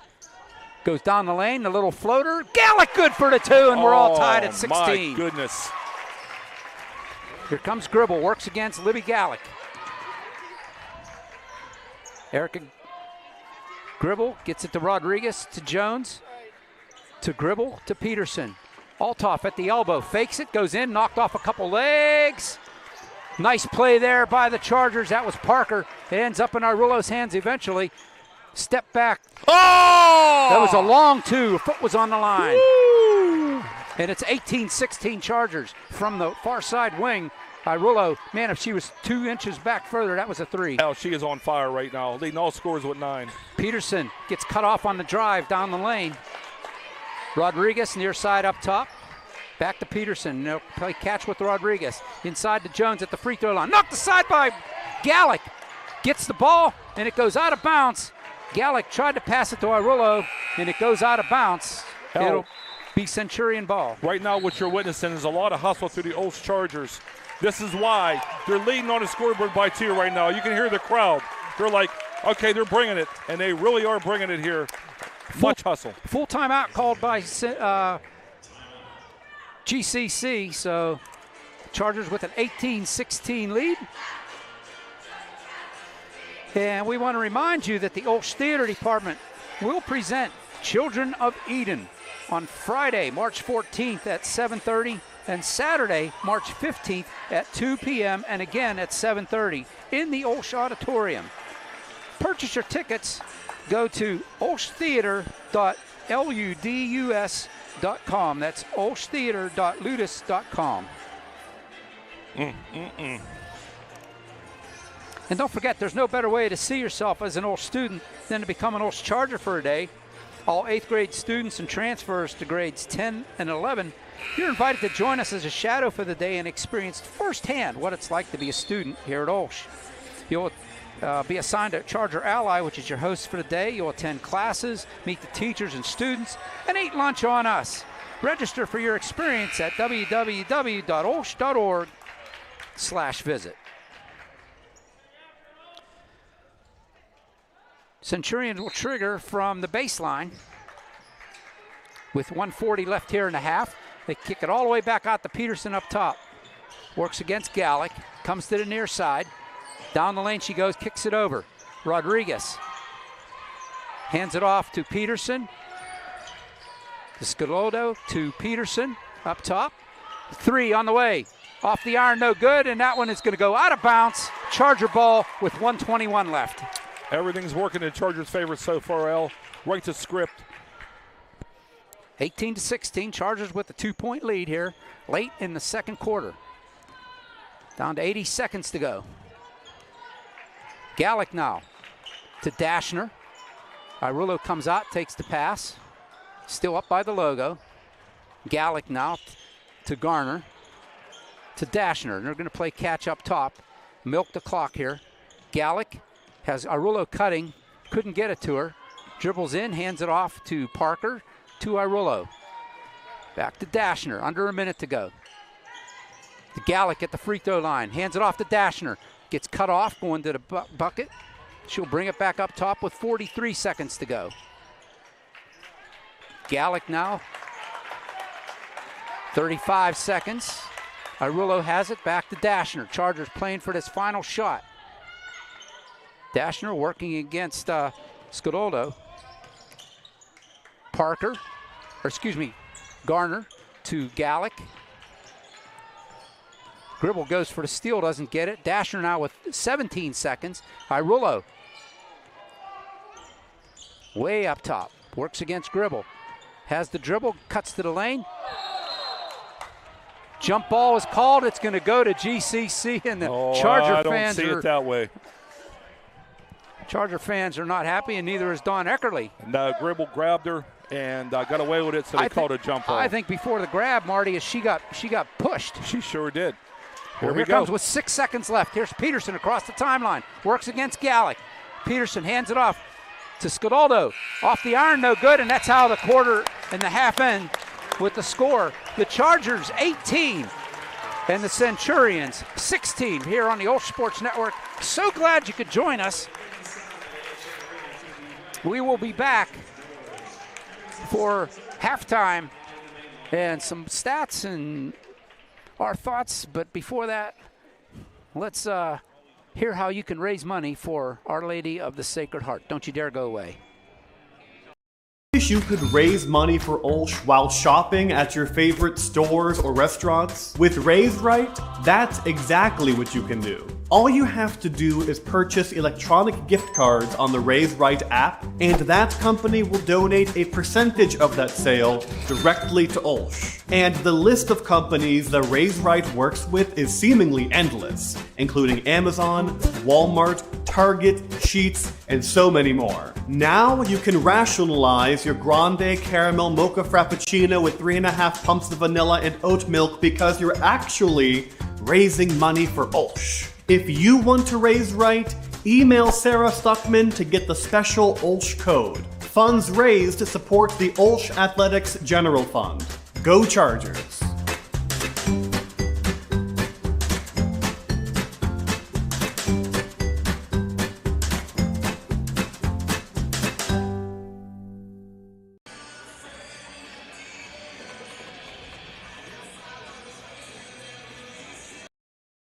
Goes down the lane, the little floater. Gallick good for the 2, and we're all tied at 16. My goodness. Here comes Gribble. Works against Libby Gallick. Erica Gribble gets it to Rodriguez, to Jones, to Gribble, to Peterson. Althoff at the elbow, fakes it, goes in, knocked off a couple legs. Nice play there by the Chargers. That was Parker. It ends up in Irolo's hands eventually. Step back. Oh! That was a long 2. A foot was on the line. Woo! And it's 18-16 Chargers from the far side wing. Irolo, man, if she was 2 inches back further, that was a 3. Oh, she is on fire right now, leading all scores with 9. Peterson gets cut off on the drive down the lane. Rodriguez near side up top. Back to Peterson. They'll play catch with Rodriguez. Inside to Jones at the free throw line. Knocked aside by Gallick. Gets the ball, and it goes out of bounds. Gallick tried to pass it to Irolo, and it goes out of bounds. It'll be Centurion ball. Right now what you're witnessing is a lot of hustle through the OLSH Chargers. This is why they're leading on the scoreboard by 2 right now. You can hear the crowd. They're like, okay, they're bringing it, and they really are bringing it here. Much hustle. Full timeout called by GCC, so Chargers with an 18-16 lead. And we want to remind you that the OLSH Theater Department will present Children of Eden on Friday, March 14th at 7:30, and Saturday, March 15th at 2 p.m. and again at 7:30 in the OLSH Auditorium. Purchase your tickets. Go to olshtheater.ludus.com. That's olshtheater.ludus.com. And don't forget, there's no better way to see yourself as an OLSH student than to become an OLSH Charger for a day. All 8th grade students and transfers to grades 10 and 11, you're invited to join us as a shadow for the day and experience firsthand what it's like to be a student here at OLSH. You'll be assigned a Charger ally, which is your host for the day. You'll attend classes, meet the teachers and students, and eat lunch on us. Register for your experience at www.olsh.org/visit. Centurion will trigger from the baseline with 1:40 left here in the half. They kick it all the way back out to Peterson up top. Works against Gallick, comes to the near side. Down the lane she goes, kicks it over. Rodriguez hands it off to Peterson. To Scalotto to Peterson up top. 3 on the way. Off the iron, no good, and that one is going to go out of bounds. Charger ball with 1:21 left. Everything's working in Chargers' favor so far, Al. Right to script. 18-16, Chargers with a 2-point lead here late in the second quarter. Down to 80 seconds to go. Gallick now to Dashner. Irullo comes out, takes the pass. Still up by the logo. Gallick now to Garner. To Dashner. They're going to play catch up top. Milk the clock here. Gallick has Irullo cutting. Couldn't get it to her. Dribbles in, hands it off to Parker. To Irullo. Back to Dashner. Under a minute to go. To Gallick at the free throw line. Hands it off to Dashner. Gets cut off, going to the bucket. She'll bring it back up top with 43 seconds to go. Gallick now. 35 seconds. Irullo has it, back to Dashner. Chargers playing for this final shot. Dashner working against Scodoldo. Garner to Gallick. Gribble goes for the steal, doesn't get it. Dashner now with 17 seconds. Irullo. Way up top, works against Gribble. Has the dribble, cuts to the lane. Jump ball is called. It's going to go to GCC, and the Charger fans I don't see it that way. Charger fans are not happy, and neither is Don Eckerly. And Gribble grabbed her and got away with it, so they called a jump ball. I think before the grab, Marty, she got pushed. She sure did. Here comes with 6 seconds left. Here's Peterson across the timeline. Works against Gallick. Peterson hands it off to Scodoldo. Off the iron, no good, and that's how the quarter and the half end with the score. The Chargers 18 and the Centurions 16 here on the OLSH Sports Network. So glad you could join us. We will be back for halftime and some stats and our thoughts, but before that, let's hear how you can raise money for Our Lady of the Sacred Heart. Don't you dare go away. Wish you could raise money for OLSH while shopping at your favorite stores or restaurants? With Raise Right, that's exactly what you can do. All you have to do is purchase electronic gift cards on the Raise Right app, and that company will donate a percentage of that sale directly to OLSH. And the list of companies that Raise Right works with is seemingly endless, including Amazon, Walmart, Target, Sheetz, and so many more. Now you can rationalize your grande caramel mocha frappuccino with 3.5 pumps of vanilla and oat milk because you're actually raising money for OLSH. If you want to raise right, email Sarah Stuckman to get the special OLSH code. Funds raised to support the OLSH Athletics General Fund. Go Chargers!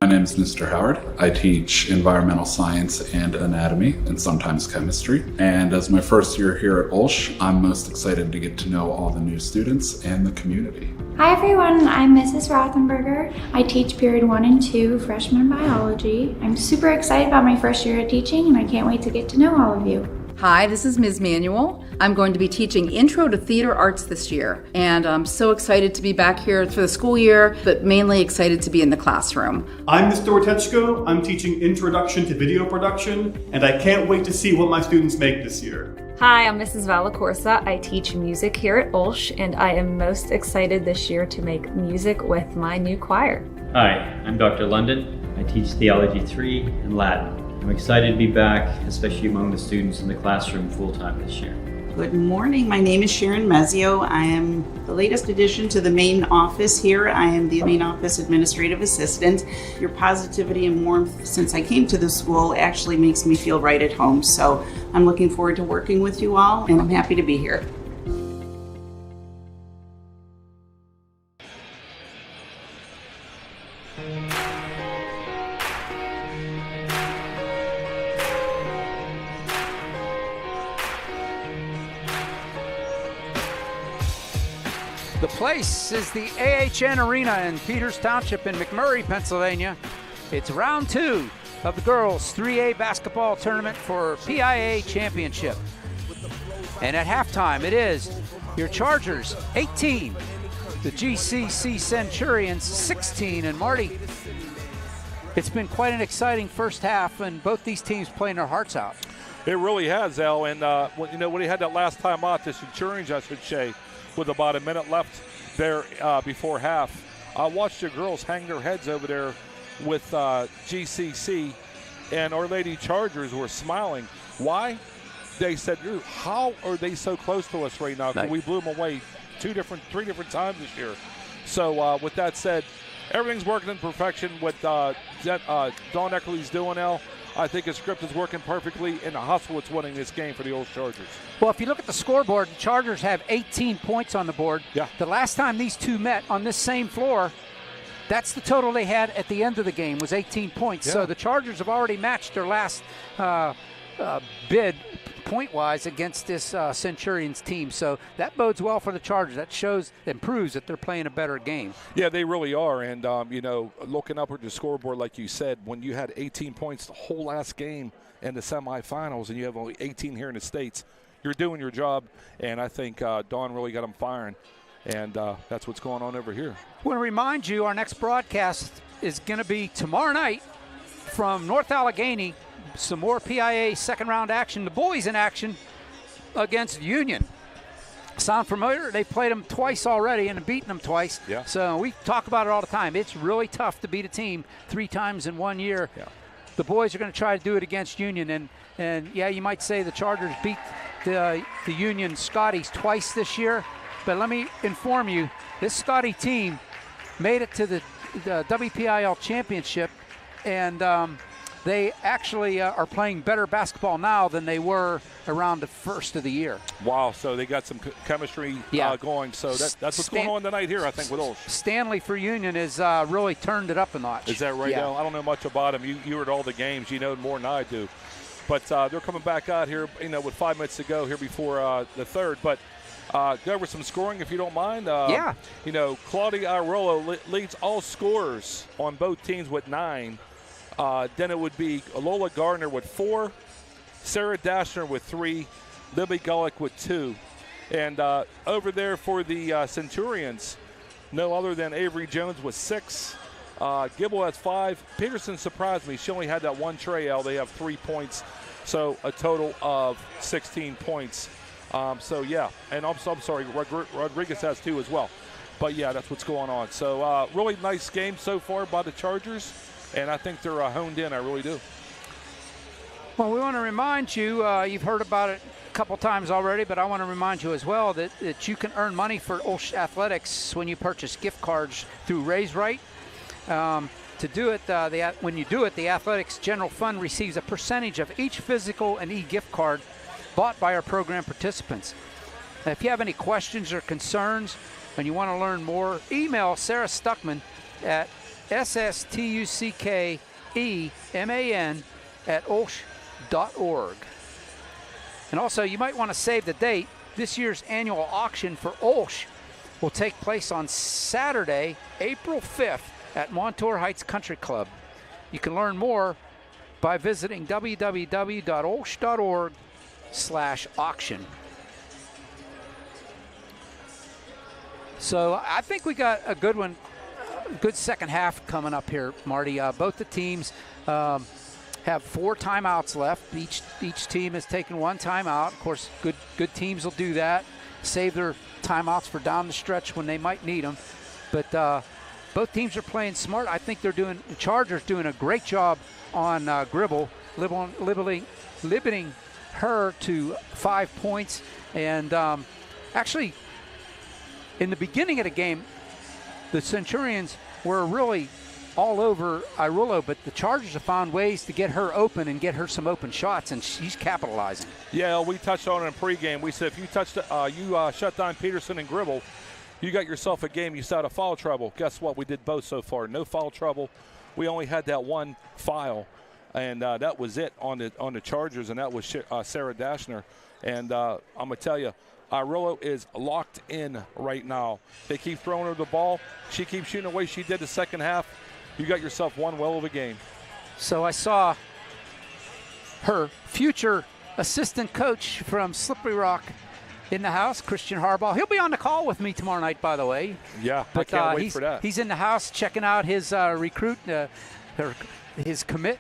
My name is Mr. Howard. I teach environmental science and anatomy, and sometimes chemistry. And as my first year here at OLSH, I'm most excited to get to know all the new students and the community. Hi everyone, I'm Mrs. Rothenberger. I teach period 1 and 2 freshman biology. I'm super excited about my first year of teaching, and I can't wait to get to know all of you. Hi, this is Ms. Manuel. I'm going to be teaching Intro to Theater Arts this year, and I'm so excited to be back here for the school year, but mainly excited to be in the classroom. I'm Mr. Ortechko. I'm teaching Introduction to Video Production, and I can't wait to see what my students make this year. Hi, I'm Mrs. Valacorsa. I teach music here at OLSH, and I am most excited this year to make music with my new choir. Hi, I'm Dr. London. I teach Theology 3 and Latin. I'm excited to be back, especially among the students in the classroom full-time this year. Good morning. My name is Sharon Mezio. I am the latest addition to the main office here. I am the main office administrative assistant. Your positivity and warmth since I came to the school actually makes me feel right at home. So I'm looking forward to working with you all, and I'm happy to be here. The place is the AHN Arena in Peters Township in McMurray, Pennsylvania. It's round 2 of the girls 3A basketball tournament for PIAA championship. And at halftime, it is your Chargers 18, the GCC Centurions 16. And Marty, it's been quite an exciting first half, and both these teams playing their hearts out. It really has, Al. And, when he had that last time out, the Centurions, I should say, with about a minute left there before half, I watched the girls hang their heads over there with GCC, and Our Lady Chargers were smiling. Why? They said, how are they so close to us right now? Because we blew them away three different times this year. So with that said, everything's working in perfection. What Dawn Eckerly's doing now, I think his script is working perfectly, and the hustle is winning this game for the OLSH Chargers. Well, if you look at the scoreboard, the Chargers have 18 points on the board. Yeah. The last time these two met on this same floor, that's the total they had at the end of the game, was 18 points. Yeah. So the Chargers have already matched their last bid point-wise against this Centurions team. So that bodes well for the Chargers. That shows and proves that they're playing a better game. Yeah, they really are. And, looking up at the scoreboard, like you said, when you had 18 points the whole last game in the semifinals and you have only 18 here in the States, you're doing your job. And I think Dawn really got them firing. And that's what's going on over here. I want to remind you, our next broadcast is going to be tomorrow night from North Allegheny. Some more PIAA second-round action. The boys in action against Union. Sound familiar? They played them twice already and beaten them twice. Yeah. So we talk about it all the time. It's really tough to beat a team 3 times in 1 year. Yeah. The boys are going to try to do it against Union. And yeah, you might say the Chargers beat the Union Scotties twice this year. But let me inform you, this Scotty team made it to the WPIL championship, and they actually are playing better basketball now than they were around the first of the year. Wow, so they got some chemistry going. So that's what's going on tonight here, I think, with OLSH. Stanley for Union has really turned it up a notch. Is that right, Yeah. Al? I don't know much about him. You were at all the games. You know more than I do. But they're coming back out here, with 5 minutes to go here before the third. But go over some scoring, if you don't mind. Yeah. Claudia Arrolo leads all scorers on both teams with 9. Then it would be Lola Gardner with 4, Sarah Dashner with 3, Libby Gullick with 2. And over there for the Centurions, no other than Avery Jones with 6. Gibble has 5. Peterson surprised me. She only had that one tray out. They have 3 points, so a total of 16 points. And I'm sorry, Rodriguez has 2 as well. But, yeah, that's what's going on. So, really nice game so far by the Chargers, and I think they're honed in. I really do. Well, we want to remind you, you've heard about it a couple times already, but I want to remind you as well that you can earn money for OLSH Athletics when you purchase gift cards through Raise Right. To do it, when you do it, the Athletics General Fund receives a percentage of each physical and e-gift card bought by our program participants. Now, if you have any questions or concerns and you want to learn more, email Sarah Stuckman at sstuckeman@olsh.org. And also, you might want to save the date. This year's annual auction for OLSH will take place on Saturday, April 5th at Montour Heights Country Club. You can learn more by visiting www.olsh.org/auction. So I think we got a good one, good second half coming up here, Marty. Both the teams have 4 timeouts left. Each team has taken 1 timeout. Of course, good teams will do that, save their timeouts for down the stretch when they might need them. But both teams are playing smart. I think the Chargers doing a great job on Gribble, limiting her to 5 points. And actually, in the beginning of the game, the Centurions were really all over Irullo, but the Chargers have found ways to get her open and get her some open shots, and she's capitalizing. Yeah, we touched on it in pregame. We said if you shut down Peterson and Gribble, you got yourself a game. You saw a foul trouble. Guess what? We did both so far. No foul trouble. We only had that one foul, and that was it on the Chargers, and that was Sarah Dashner. And I'm going to tell you, Irullo is locked in right now. They keep throwing her the ball. She keeps shooting away. She did the second half. You got yourself one well of a game. So I saw her future assistant coach from Slippery Rock in the house, Christian Harbaugh. He'll be on the call with me tomorrow night, by the way. Yeah, but, I can't wait for that. He's in the house checking out his recruit, his commit,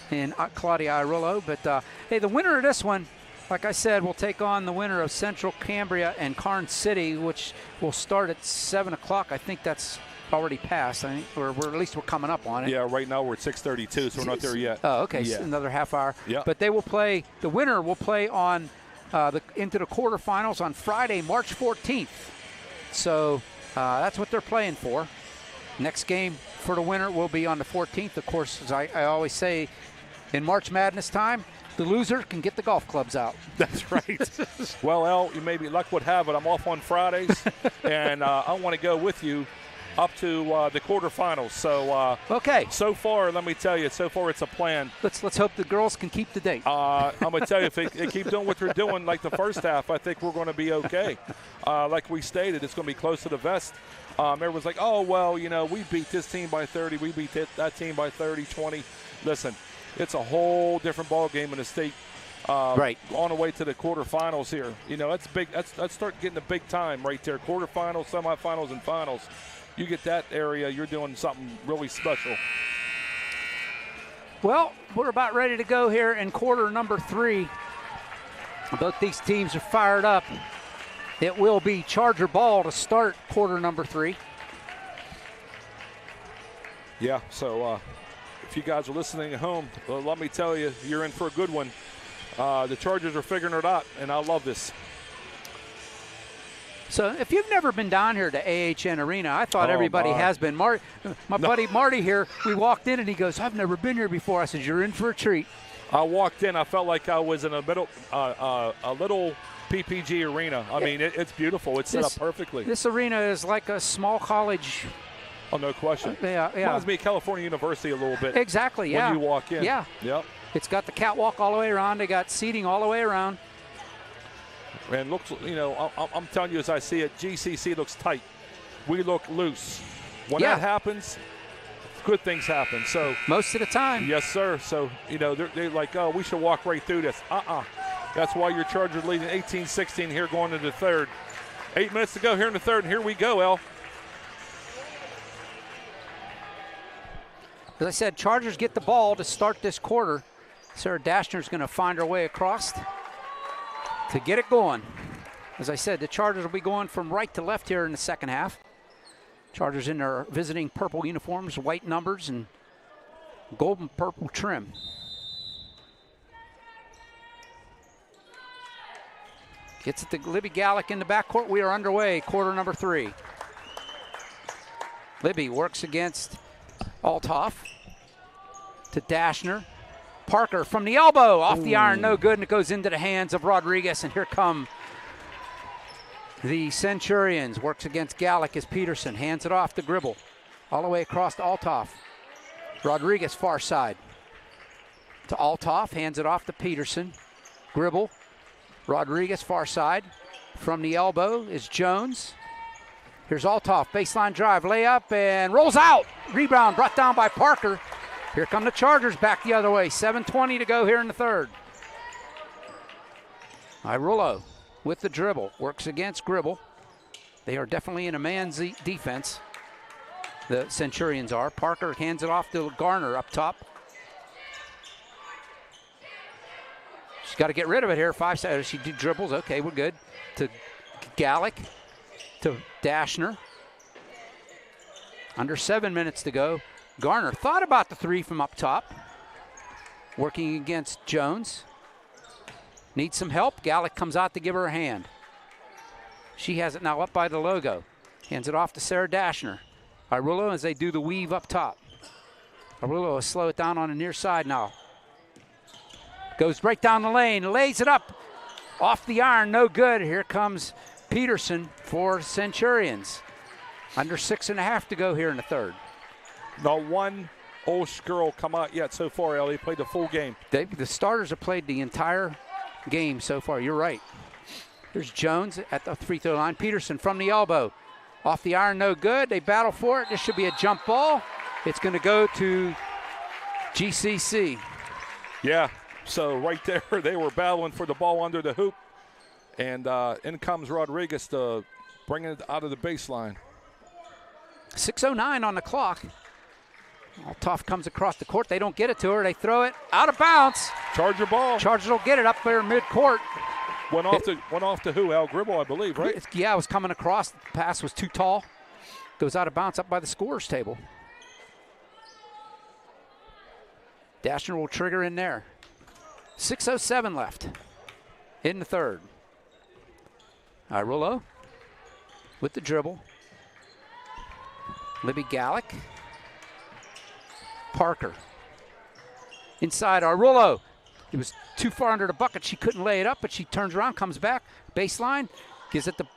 and Claudia Irillo. But, hey, the winner of this one, like I said, will take on the winner of Central Cambria and Karn City, which will start at 7 o'clock. I think that's already passed. I think we're at least we're coming up on it. Yeah, right now we're at 6:32, so we're not there yet. Oh, okay, yeah. So another half hour. Yeah. But they will play. The winner will play on into the quarterfinals on Friday, March 14th. So that's what they're playing for. Next game for the winner will be on the 14th. Of course, as I always say, in March Madness time, the loser can get the golf clubs out. That's right. Well, El, you maybe luck would have it. I'm off on Fridays, and I want to go with you up to the quarterfinals. So okay. So far, let me tell you, so far it's a plan. Let's hope the girls can keep the date. I'm gonna tell you, if they keep doing what they're doing like the first half, I think we're going to be okay. Like we stated, it's going to be close to the vest. Everyone's like, oh well, we beat this team by 30, we beat that team by 30, 20. Listen, it's a whole different ball game in the state. Right. On the way to the quarterfinals here. That's big. Let's start getting the big time right there. Quarterfinals, semifinals, and finals. You get that area, you're doing something really special. Well, we're about ready to go here in quarter number 3. Both these teams are fired up. It will be Charger ball to start quarter number 3. Yeah, so if you guys are listening at home, let me tell you, you're in for a good one. The Chargers are figuring it out, and I love this. So if you've never been down here to AHN Arena, I thought everybody has been. My buddy Marty here, we walked in and he goes, I've never been here before. I said, you're in for a treat. I walked in, I felt like I was in a little PPG arena. I mean, it's beautiful. It's set up perfectly. This arena is like a small college. Oh, no question. Yeah. Reminds me of California University a little bit. Exactly, yeah. When you walk in. Yeah. Yep. It's got the catwalk all the way around. They got seating all the way around. And looks, I'm telling you as I see it, GCC looks tight. We look loose. When that happens, good things happen. So most of the time. Yes, sir. So, they're like, oh, we should walk right through this. That's why your Chargers leading 18-16 here going into the third. 8 minutes to go here in the third, and here we go, El. As I said, Chargers get the ball to start this quarter. Sarah Dashner's going to find her way across to get it going. As I said, the Chargers will be going from right to left here in the second half. Chargers in their visiting purple uniforms, white numbers, and golden purple trim. Gets it to Libby Gallick in the backcourt. We are underway, quarter number 3. Libby works against Althoff to Dashner. Parker from the elbow, off the iron, no good, and it goes into the hands of Rodriguez, and here come the Centurions. Works against Gallick as Peterson hands it off to Gribble, all the way across to Althoff. Rodriguez far side to Althoff, hands it off to Peterson. Gribble, Rodriguez far side. From the elbow is Jones. Here's Althoff, baseline drive, layup, and rolls out. Rebound brought down by Parker. Here come the Chargers back the other way. 7:20 to go here in the third. Irillo with the dribble. Works against Gribble. They are definitely in a man's defense. The Centurions are. Parker hands it off to Garner up top. She's got to get rid of it here. 5 seconds. She dribbles. Okay, we're good. To Gallick. To Dashner. Under 7 minutes to go. Garner thought about the 3 from up top. Working against Jones. Needs some help. Gallick comes out to give her a hand. She has it now up by the logo. Hands it off to Sarah Dashner. Irillo as they do the weave up top. Irillo will slow it down on the near side now. Goes right down the lane. Lays it up. Off the iron. No good. Here comes Peterson for Centurions. Under 6.5 to go here in the third. Not one OLSH girl come out yet so far, Ellie. Played the full game. The starters have played the entire game so far. You're right. There's Jones at the free throw line. Peterson from the elbow. Off the iron, no good. They battle for it. This should be a jump ball. It's going to go to GCC. Yeah, so right there, they were battling for the ball under the hoop. And in comes Rodriguez to bring it out of the baseline. 6:09 on the clock. Altoff comes across the court. They don't get it to her. They throw it out of bounds. Charger ball. Chargers will get it up there mid-court. Went off to who? Al Gribble, I believe, right? Yeah, it was coming across. The pass was too tall. Goes out of bounds up by the scorer's table. Dashner will trigger in there. 6:07 left in the third. Irullo with the dribble. Libby Gallick. Parker. Inside Irullo. It was too far under the bucket. She couldn't lay it up, but she turns around, comes back. Baseline. Gives it to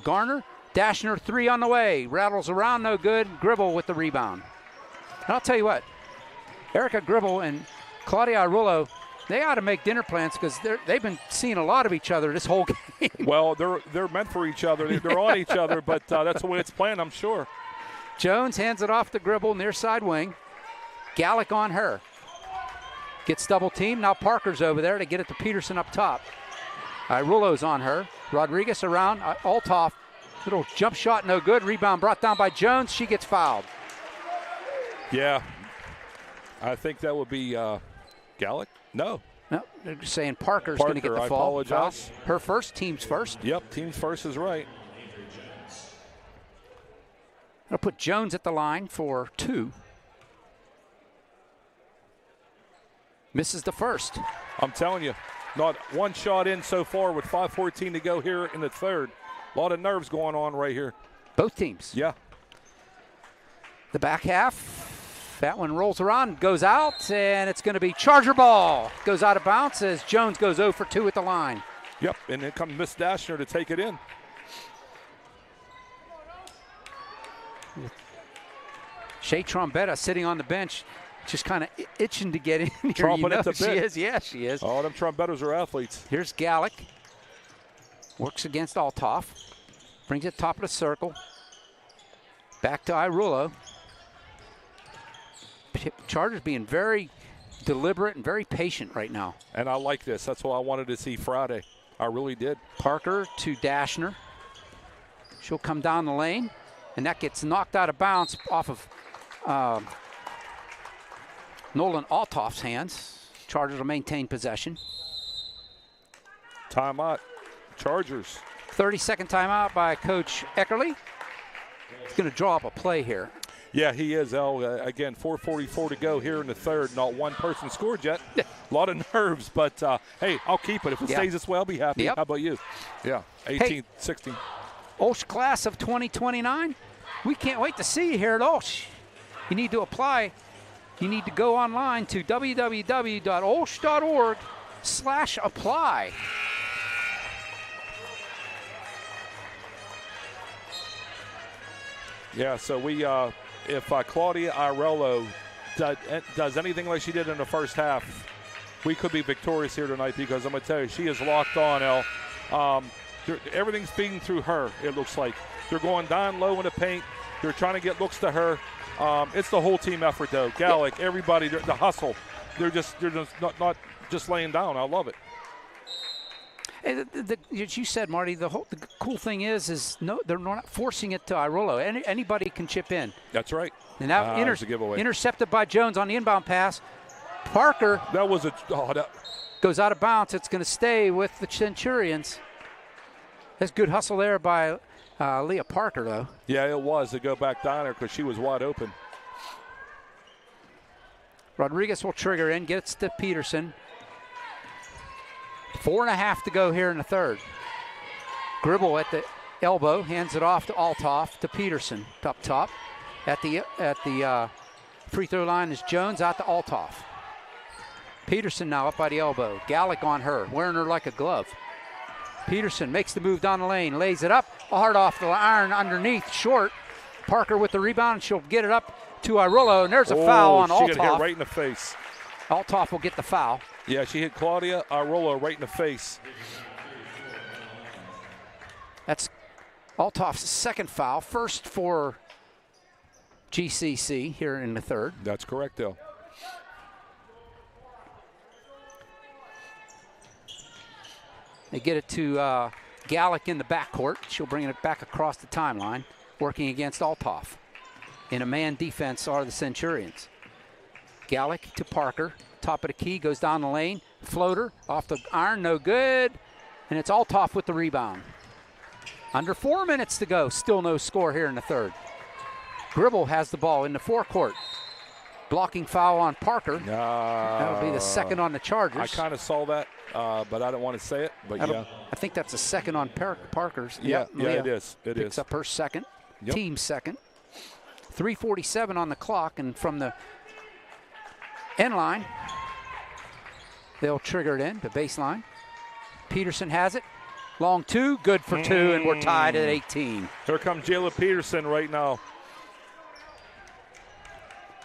Garner. Dashner, 3 on the way. Rattles around, no good. Gribble with the rebound. And I'll tell you what. Erica Gribble and Claudia Irullo, they ought to make dinner plans because they've been seeing a lot of each other this whole game. Well, they're meant for each other. They're on each other, but that's the way it's planned, I'm sure. Jones hands it off to Gribble, near side wing. Gallick on her. Gets double teamed. Now Parker's over there to get it to Peterson up top. Irullo's on her. Rodriguez around. Altoff. Little jump shot, no good. Rebound brought down by Jones. She gets fouled. Yeah. I think that would be Gallick. No, they're just saying Parker's going to get the I fall. apologize. Her first, team's first. Yep, team's first is right. I'll put Jones at the line for 2. Misses the first. I'm telling you, not one shot in so far with 5:14 to go here in the third. A lot of nerves going on right here. Both teams. Yeah. The back half, that one rolls around, goes out, and it's going to be Charger ball. Goes out of bounds as Jones goes 0 for 2 at the line. Yep, and then comes Miss Dashner to take it in. Shea Trombetta sitting on the bench, just kind of itching to get in here. Tromping at the bit. She is, yeah, she is. Oh, them Trombettas are athletes. Here's Gallick. Works against Altoff. Brings it top of the circle. Back to Irullo. Chargers being very deliberate and very patient right now. And I like this. That's what I wanted to see Friday. I really did. Parker to Dashner. She'll come down the lane, and that gets knocked out of bounds off of Nolan Altoff's hands. Chargers will maintain possession. Timeout. Chargers. 30-second timeout by Coach Eckerly. He's going to draw up a play here. Yeah, he is, El. Again, 4:44 to go here in the third. Not one person scored yet. A lot of nerves, but, hey, I'll keep it. If it stays this way, I'll be happy. Yep. How about you? Yeah, 18, 16. OLSH class of 2029. We can't wait to see you here at OLSH. You need to apply. You need to go online to www.olsh.org/apply. Yeah, so we, if Claudia Irullo does anything like she did in the first half, we could be victorious here tonight because I'm going to tell you, she is locked on, El. Everything's feeding through her, it looks like. They're going down low in the paint. They're trying to get looks to her. It's the whole team effort, though. Gallick, everybody, the hustle. They're just not just laying down. I love it. As you said, Marty, the cool thing is no, they're not forcing it to Irullo. Anybody can chip in. That's right. And now a giveaway. Intercepted by Jones on the inbound pass. Parker goes out of bounds. It's going to stay with the Centurions. That's good hustle there by Leah Parker, though. Yeah, it was to go back down there because she was wide open. Rodriguez will trigger in, gets to Peterson. 4.5 to go here in the third. Gribble at the elbow, hands it off to Altoff to Peterson up top. At the free throw line is Jones, out to Altoff. Peterson now up by the elbow. Gallick on her, wearing her like a glove. Peterson makes the move down the lane, lays it up, hard off the iron underneath, short. Parker with the rebound, she'll get it up to Irullo, and there's a foul on Altoff. She got hit right in the face. Altoff will get the foul. Yeah, she hit Claudia Irullo right in the face. That's Altoff's second foul, first for GCC here in the third. That's correct, though. They get it to Gallick in the backcourt. She'll bring it back across the timeline, working against Althoff. In a man defense are the Centurions. Gallick to Parker. Top of the key, goes down the lane. Floater off the iron, no good. And it's Althoff with the rebound. Under 4 minutes to go. Still no score here in the third. Gribble has the ball in the forecourt. Blocking foul on Parker. That'll be the second on the Chargers. I kind of saw that, but I don't want to say it. But yeah, I think that's the second on Parker's. Yeah, Yep, it is. It Picks is. up her second. Yep. Team second. 3:47 on the clock, and from the end line, they'll trigger it in, the baseline. Peterson has it. Long two, good for two, and we're tied at 18. Here comes Jayla Peterson right now.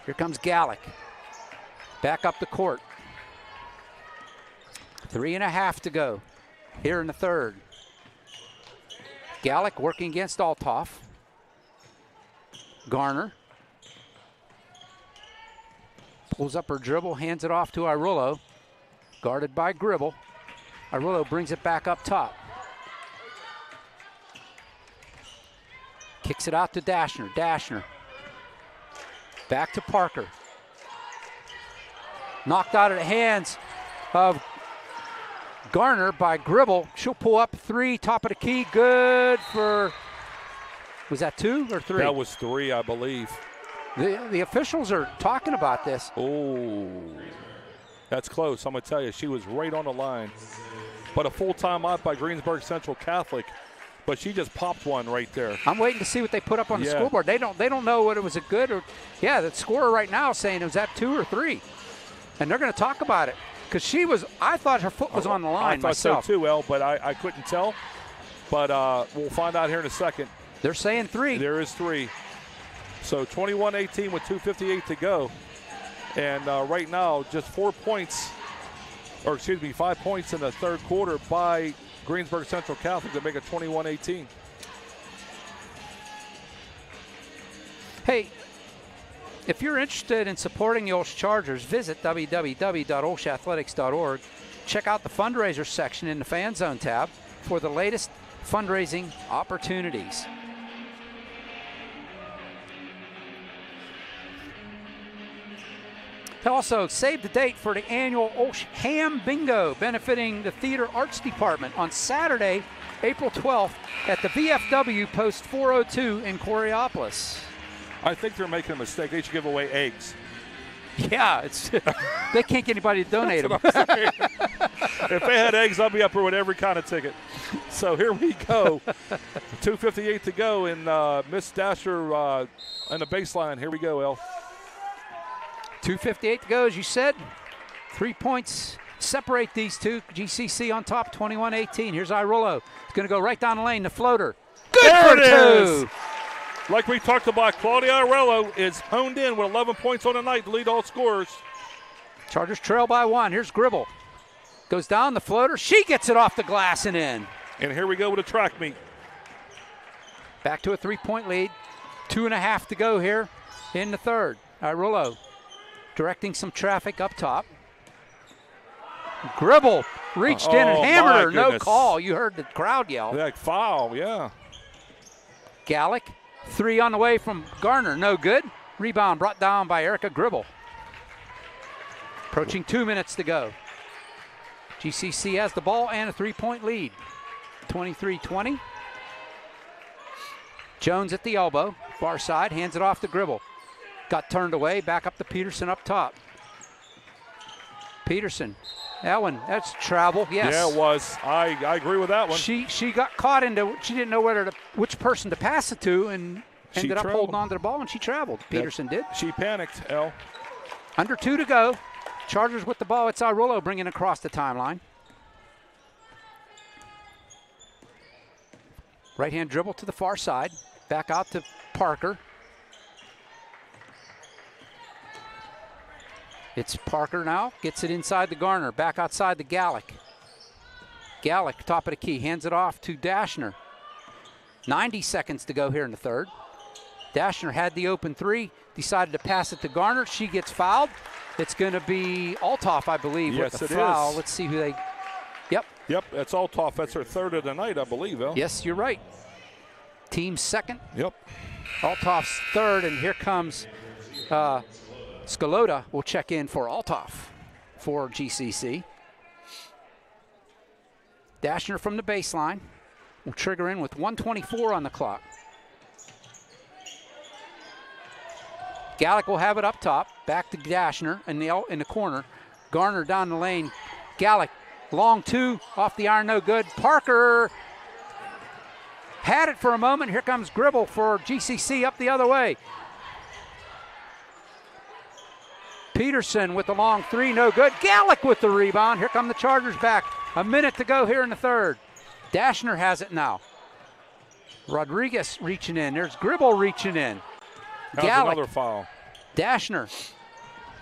Here comes Gallick. Back up the court. 3.5 to go here in the third. Gallick working against Althoff. Garner pulls up her dribble, hands it off to Irullo. Guarded by Gribble. Irullo brings it back up top. Kicks it out to Dashner. Dashner. Back to Parker. Knocked out of the hands of Garner by Gribble. She'll pull up three, top of the key. Good for, was that 2 or 3? That was 3, I believe. The officials are talking about this. Oh, that's close. I'm going to tell you, she was right on the line. But a full timeout by Greensburg Central Catholic. But she just popped one right there. I'm waiting to see what they put up on the scoreboard. They don't know what it was a good or, yeah, the scorer right now is saying it was that 2 or 3. And they're going to talk about it. Because I thought her foot was on the line myself. I thought so too, El, but I couldn't tell. But we'll find out here in a second. They're saying 3. There is 3. So 21-18 with 2:58 to go. And right now, just 5 points in the third quarter by Greensburg Central Catholic to make it 21-18. Hey, if you're interested in supporting the OLSH Chargers, visit www.olshathletics.org. Check out the fundraiser section in the Fan Zone tab for the latest fundraising opportunities. Also, save the date for the annual OLSH Ham Bingo benefiting the Theater Arts Department on Saturday, April 12th at the VFW Post 402 in Coraopolis. I think they're making a mistake. They should give away eggs. Yeah, they can't get anybody to donate them. If they had eggs, I'd be up with every kind of ticket. So here we go. 2:58 to go, and Miss Dasher on the baseline. Here we go, El. 2:58 to go, as you said. 3 points separate these two. GCC on top, 21-18. Here's Irullo. He's going to go right down the lane. The floater. Good there for it 2. Is. Like we talked about, Claudia Irullo is honed in with 11 points on the night to lead all scorers. Chargers trail by 1. Here's Gribble. Goes down the floater. She gets it off the glass and in. And here we go with a track meet. Back to a 3-point lead. 2.5 to go here in the third. Irullo directing some traffic up top. Gribble reached in and hammered her. No call. You heard the crowd yell. Like foul, yeah. Gallick, 3 on the way from Garner. No good. Rebound brought down by Erica Gribble. Approaching 2 minutes to go. GCC has the ball and a 3-point lead. 23-20. Jones at the elbow. Far side. Hands it off to Gribble. Got turned away. Back up to Peterson up top. Peterson. That one, that's travel, yes. Yeah, it was. I agree with that one. She got caught into, she didn't know which person to pass it to, and ended up holding on to the ball, and she traveled. Peterson did. She panicked, El. Under 2 to go. Chargers with the ball. It's Irullo bringing across the timeline. Right-hand dribble to the far side. Back out to Parker. It's Parker now. Gets it inside the Garner. Back outside the Gallick. Gallick, top of the key. Hands it off to Dashner. 90 seconds to go here in the third. Dashner had the open 3. Decided to pass it to Garner. She gets fouled. It's going to be Althoff, I believe, yes, with the foul. Let's see who they... Yep, Yep, that's Althoff. That's her third of the night, I believe, Al. Yes, you're right. Team second. Yep. Althoff's third, and here comes Scalota will check in for Althoff for GCC. Dashner from the baseline will trigger in with 1:24 on the clock. Gallick will have it up top. Back to Dashner in the corner. Garner down the lane. Gallick, long two, off the iron, no good. Parker had it for a moment. Here comes Gribble for GCC up the other way. Peterson with the long three, no good. Gallick with the rebound. Here come the Chargers back. A minute to go here in the third. Dashner has it now. Rodriguez reaching in. There's Gribble reaching in. Gallick, another foul. Dashner,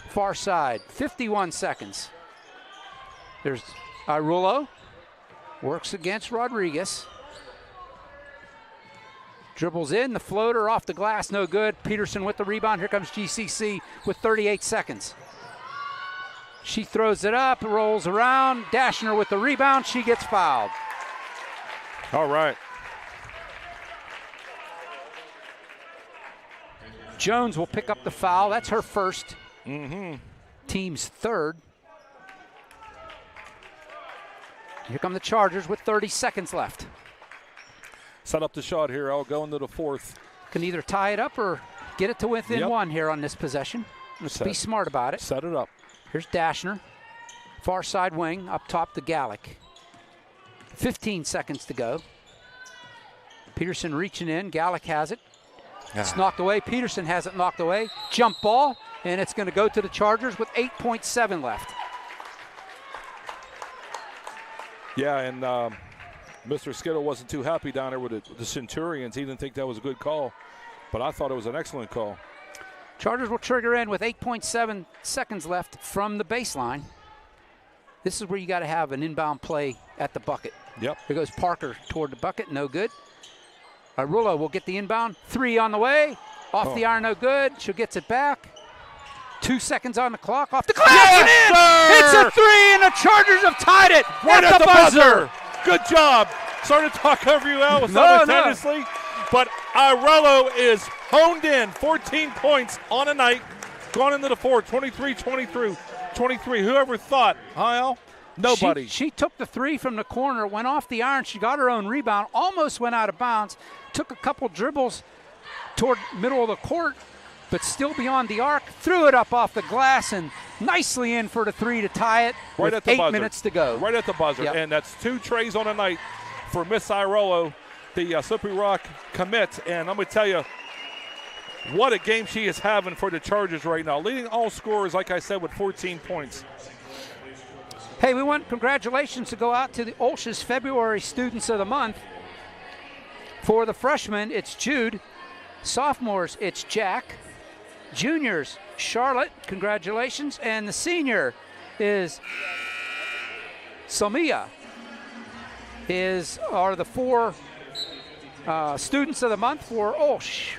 far side, 51 seconds. There's Irulo, works against Rodriguez. Dribbles in, the floater off the glass, no good. Peterson with the rebound. Here comes GCC with 38 seconds. She throws it up, rolls around. Dashner with the rebound. She gets fouled. All right. Jones will pick up the foul. That's her first. Team's third. Here come the Chargers with 30 seconds left. Set up the shot here. I'll go into the fourth. Can either tie it up or get it to within one here on this possession. Let's be smart about it. Set it up. Here's Dashner. Far side wing, up top to Gallick. 15 seconds to go. Peterson reaching in. Gallick has it. It's knocked away. Peterson has it knocked away. Jump ball, and it's going to go to the Chargers with 8.7 left. Yeah, and Mr. Skittle wasn't too happy down there with the Centurions. He didn't think that was a good call, but I thought it was an excellent call. Chargers will trigger in with 8.7 seconds left from the baseline. This is where you got to have an inbound play at the bucket. Yep. Here goes Parker toward the bucket, no good. Irulo will get the inbound. Three on the way. Off the iron, no good. She gets it back. 2 seconds on the clock. Off the glass and in! Sir! It's a three, and the Chargers have tied it Right at the buzzer. Good job. Sorry to talk over you, Al, simultaneously. But Irulo is honed in. 14 points on a night. Gone into the fourth. 23. Whoever thought, huh, Al? Nobody. She took the three from the corner, went off the iron. She got her own rebound, almost went out of bounds, took a couple dribbles toward middle of the court, but still beyond the arc, threw it up off the glass and nicely in for the three to tie it right with at the 8 buzzer. minutes to go. Right at the buzzer. Yep. And that's 2 trays on a night for Miss Irulo, the Slippery Rock commit. And I'm going to tell you, what a game she is having for the Chargers right now. Leading all scorers, like I said, with 14 points. Hey, we want congratulations to go out to the OLSH's February Students of the Month. For the freshmen, it's Jude. Sophomores, it's Jack. Juniors, Charlotte, congratulations. And the senior is Salmia. Are the 4 Students of the Month for OLSH.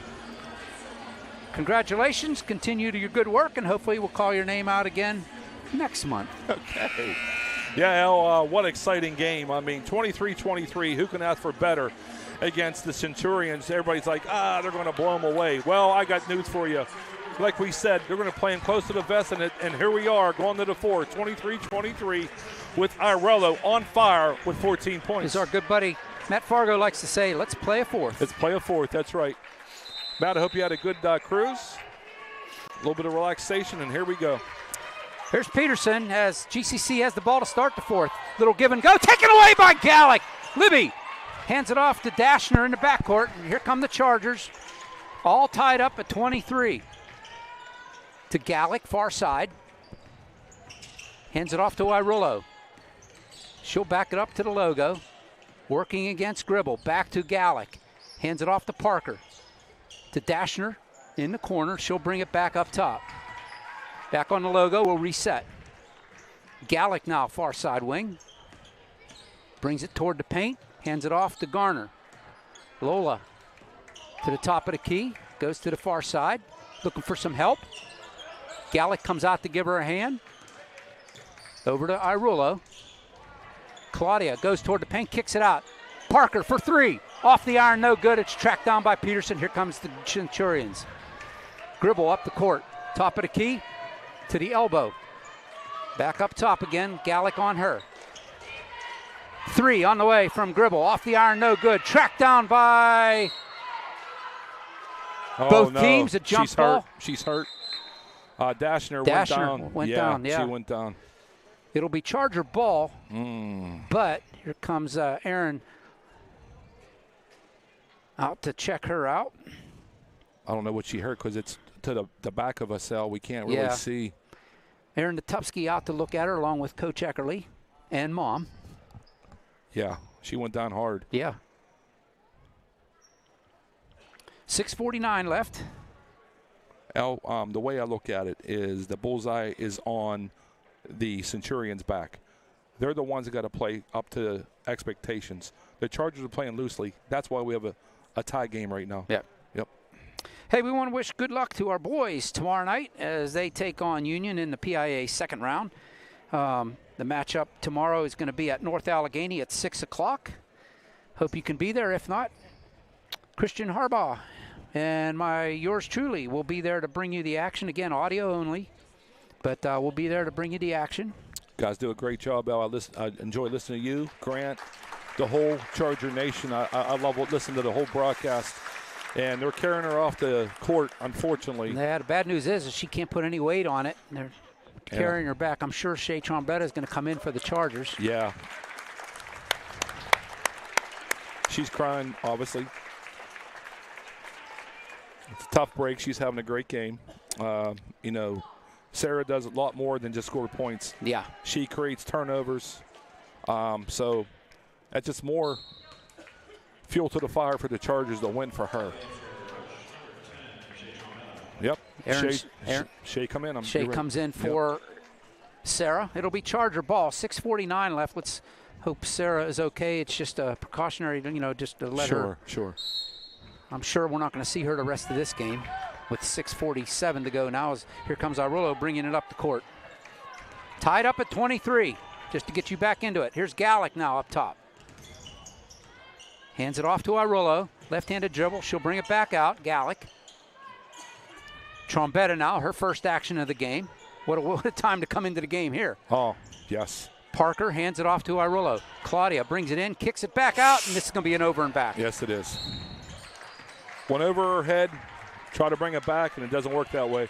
Congratulations, continue to your good work, and hopefully we'll call your name out again next month. Okay. Yeah, Al, what exciting game. I mean, 23-23, who can ask for better against the Centurions? Everybody's like, they're going to blow them away. Well, I got news for you. Like we said, they're going to play them close to the vest, and here we are going to the fourth, 23-23, with Irulo on fire with 14 points. As our good buddy Matt Fargo likes to say, let's play a fourth. Let's play a fourth, that's right. Matt, I hope you had a good cruise, a little bit of relaxation, and here we go. Here's Peterson as GCC has the ball to start the fourth. Little give and go, taken away by Gallick. Libby hands it off to Dashner in the backcourt, and here come the Chargers, all tied up at 23. To Gallick, far side. Hands it off to Irulo. She'll back it up to the logo. Working against Gribble, back to Gallick. Hands it off to Parker. To Dashner in the corner, she'll bring it back up top. Back on the logo, we'll reset. Gallick now, far side wing. Brings it toward the paint, hands it off to Garner. Lola to the top of the key, goes to the far side, looking for some help. Gallick comes out to give her a hand. Over to Irulo. Claudia goes toward the paint, kicks it out. Parker for 3. Off the iron, no good. It's tracked down by Peterson. Here comes the Centurions. Gribble up the court. Top of the key to the elbow. Back up top again. Gallick on her. 3 on the way from Gribble. Off the iron, no good. Tracked down by both teams. A jump ball. She's hurt. Dashner went down. She went down. It'll be Charger ball. But here comes Aaron out to check her out. I don't know what she hurt because it's to the back of us, Al. We can't really see. Aaron Natupski out to look at her along with Coach Eckerly and Mom. Yeah, she went down hard. Yeah. 6:49 left. Al, the way I look at it is the bullseye is on the Centurions' back. They're the ones that got to play up to expectations. The Chargers are playing loosely. That's why we have a tie game right now. Yep. Hey, we want to wish good luck to our boys tomorrow night as they take on Union in the PIAA second round. The matchup tomorrow is going to be at North Allegheny at 6 o'clock. Hope you can be there. If not, Christian Harbaugh and yours truly will be there to bring you the action. Again, audio only, but we'll be there to bring you the action. Guys do a great job, Al. I enjoy listening to you, Grant, the whole Charger Nation. I love listening to the whole broadcast. And they're carrying her off the court, unfortunately. Yeah, the bad news is she can't put any weight on it. They're carrying her back. I'm sure Shea Trombetta is going to come in for the Chargers. Yeah. She's crying, obviously. It's a tough break. She's having a great game. Sarah does a lot more than just score points. Yeah. She creates turnovers. So that's just more fuel to the fire for the Chargers to win for her. Yep. Shea come in. Shea comes in for Sarah. It'll be Charger ball. 6:49 left. Let's hope Sarah is okay. It's just a precautionary, just to let her. Sure. I'm sure we're not going to see her the rest of this game with 6:47 to go now. Here comes Arullo bringing it up the court. Tied up at 23 just to get you back into it. Here's Gallick now up top. Hands it off to Arullo. Left-handed dribble. She'll bring it back out. Gallick. Trombetta now, her first action of the game. What a time to come into the game here. Oh, yes. Parker hands it off to Arullo. Claudia brings it in, kicks it back out, and this is going to be an over and back. Yes, it is. Went over her head, try to bring it back, and it doesn't work that way.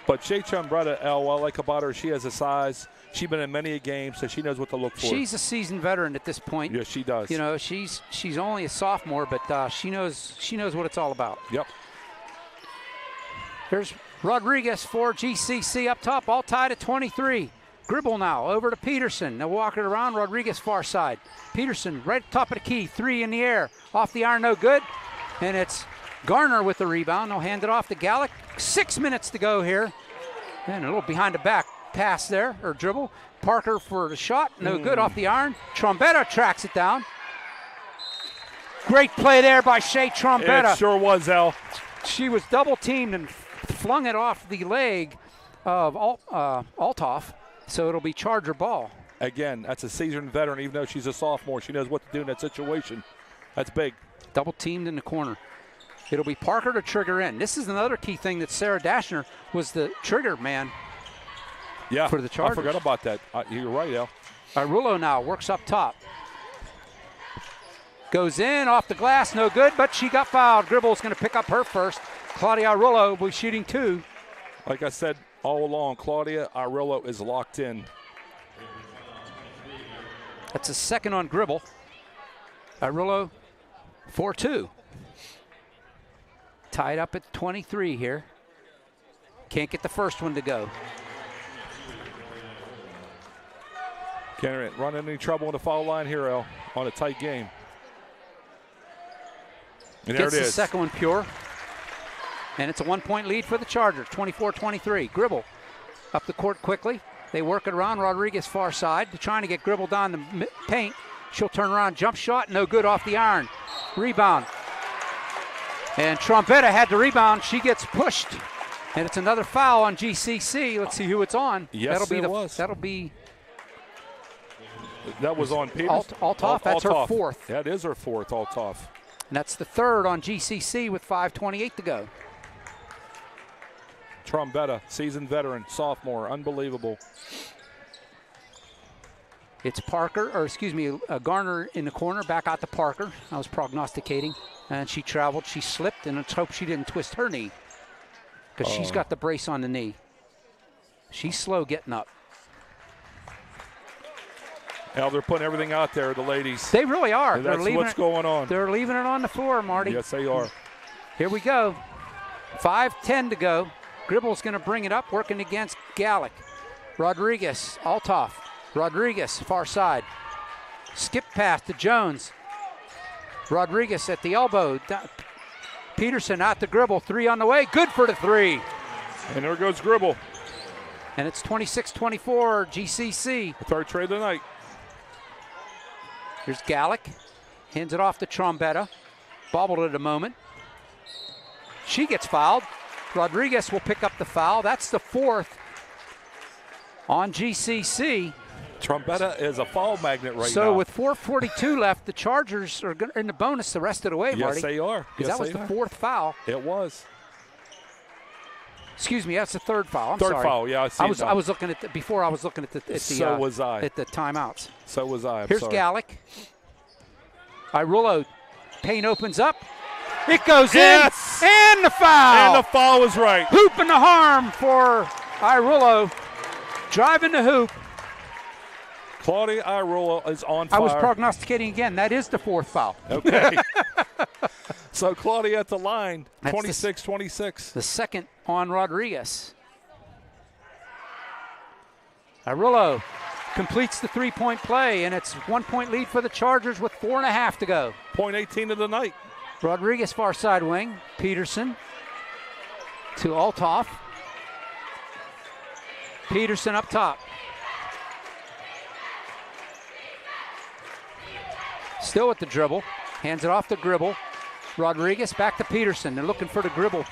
But Shea Trombetta, what I like about her, she has a size. She's been in many games, so she knows what to look for. She's a seasoned veteran at this point. Yes, she does. She's only a sophomore, but she knows what it's all about. Yep. There's Rodriguez for GCC up top, all tied at 23. Gribble now over to Peterson. They'll walk it around. Rodriguez far side. Peterson right at the top of the key. 3 in the air. Off the iron, no good. And it's Garner with the rebound. They'll hand it off to Gallick. 6 minutes to go here. And a little behind the back pass there, or dribble. Parker for the shot. No good off the iron. Trombetta tracks it down. Great play there by Shea Trombetta. It sure was, Al. She was double teamed and flung it off the leg of Althoff. So it'll be Charger ball. Again, that's a seasoned veteran. Even though she's a sophomore, she knows what to do in that situation. That's big. Double teamed in the corner. It'll be Parker to trigger in. This is another key thing that Sarah Dashner was the trigger man for the Chargers. I forgot about that. You're right, Al. Arullo now works up top. Goes in off the glass, no good, but she got fouled. Gribble's going to pick up her first. Claudia Arullo will be shooting 2. Like I said all along, Claudia Arullo is locked in. That's a second on Gribble. Arullo 4-2. Tied up at 23 here. Can't get the first one to go. Can't run into any trouble in the foul line here, Al, on a tight game. And there it is. Gets the second one pure. And it's a 1-point lead for the Chargers, 24-23. Gribble up the court quickly. They work it around. Rodriguez far side. They're trying to get Gribble down the paint. She'll turn around. Jump shot. No good off the iron. Rebound. And Trombetta had the rebound. She gets pushed. And it's another foul on GCC. Let's see who it's on. Yes, That'll be That was on Peters. Altoff, that's her fourth. That is her fourth, Altoff. And that's the third on GCC with 5:28 to go. Trombetta, seasoned veteran, sophomore, unbelievable. It's Garner in the corner, back out to Parker. I was prognosticating. And she traveled, she slipped, and let's hope she didn't twist her knee. Because she's got the brace on the knee. She's slow getting up. Now they're putting everything out there, the ladies. They really are. And that's what's going on. They're leaving it on the floor, Marty. Yes, they are. Here we go. 5:10 to go. Gribble's going to bring it up, working against Gallick. Rodriguez, Altoff. Rodriguez, far side. Skip pass to Jones. Rodriguez at the elbow. Peterson out to Gribble. 3 on the way. Good for the 3. And there goes Gribble. And it's 26-24 GCC. The third trade of the night. Here's Gallick. Hands it off to Trombetta. Bobbled it a moment. She gets fouled. Rodriguez will pick up the foul. That's the 4th on GCC. Trombetta is a foul magnet right now. So with 4:42 left, the Chargers are in the bonus the rest of the way, Marty. Yes, they are. Because that was the 4th foul. It was. Excuse me, that's the 3rd foul. I'm sorry. Third foul, yeah. I was looking at before I was looking at the so was I. At the timeouts. So was I. Here's Gallick. Irulo. Payne opens up. It goes in. And the foul. And the foul was right. Hoop and the harm for Irulo. Driving the hoop. Claudia Irulo is on fire. I was prognosticating again. That is the 4th foul. Okay. So Claudia at the line, 26-26. The 2nd on Rodriguez. Irulo completes the 3-point play, and it's 1-point lead for the Chargers with 4.5 to go. Point 18 of the night. Rodriguez far side wing. Peterson to Altoff. Peterson up top. Still with the dribble. Hands it off to Gribble. Rodriguez back to Peterson. They're looking for the Gribble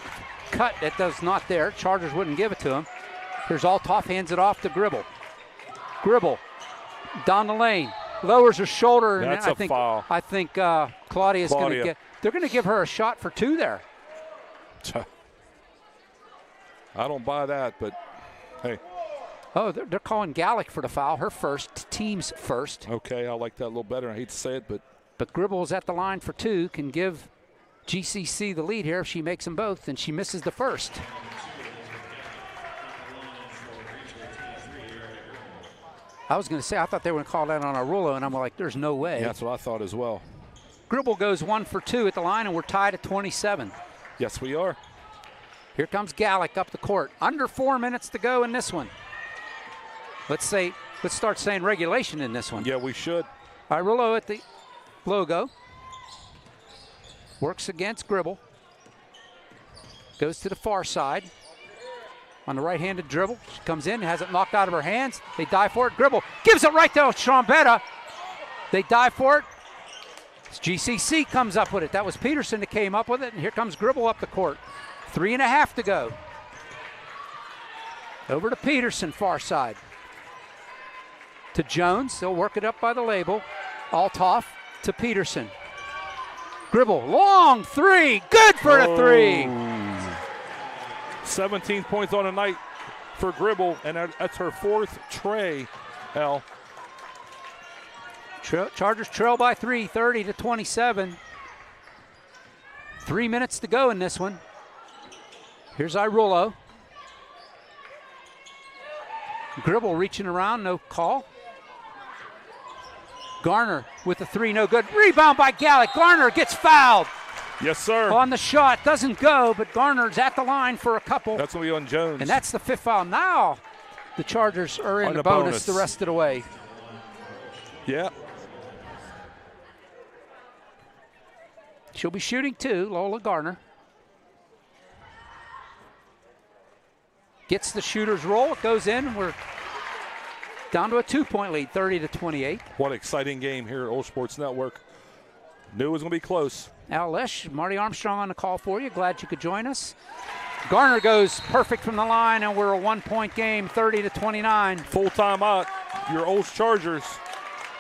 cut. That does not there. Chargers wouldn't give it to him. Here's Altoff. Hands it off to Gribble. Gribble down the lane. Lowers her shoulder. That's and a foul. I think Claudia's going to get. They're going to give her a shot for 2 there. I don't buy that, but hey. Oh, they're calling Gallick for the foul. Her first, team's first. Okay, I like that a little better. I hate to say it, but. But Gribble's at the line for 2. Can give GCC the lead here if she makes them both, and she misses the first. I was going to say, I thought they were going to call that on Irulo, and I'm like, there's no way. Yeah, that's what I thought as well. Gribble goes 1 for 2 at the line, and we're tied at 27. Yes, we are. Here comes Gallick up the court. Under 4 minutes to go in this one. Let's start saying regulation in this one. Yeah, we should. Irulo at the logo. Works against Gribble. Goes to the far side. On the right-handed dribble. She comes in, has it knocked out of her hands. They dive for it. Gribble gives it right to Trombetta. They dive for it. GCC comes up with it. That was Peterson that came up with it, and here comes Gribble up the court. 3.5 to go. Over to Peterson, far side. To Jones. They'll work it up by the label. Altoff to Peterson. Gribble, long 3. Good for the 3. 17 points on the night for Gribble, and that's her 4th tray, Al. Chargers trail by 3, 30-27. 3 minutes to go in this one. Here's Irulo. Gribble reaching around, no call. Garner with the 3, no good. Rebound by Gallick. Garner gets fouled. Yes, sir. On the shot, doesn't go, but Garner's at the line for a couple. That's going to be on Jones. And that's the 5th foul. Now the Chargers are in the bonus the rest of the way. Yeah. She'll be shooting 2, Lola Garner. Gets the shooter's roll. It goes in. We're down to a 2-point lead, 30-28. What an exciting game here at OLSH Sports Network. Knew it was going to be close. OLSH, Marty Armstrong on the call for you. Glad you could join us. Garner goes perfect from the line, and we're a 1-point game, 30-29. Full time out. Your OLSH Chargers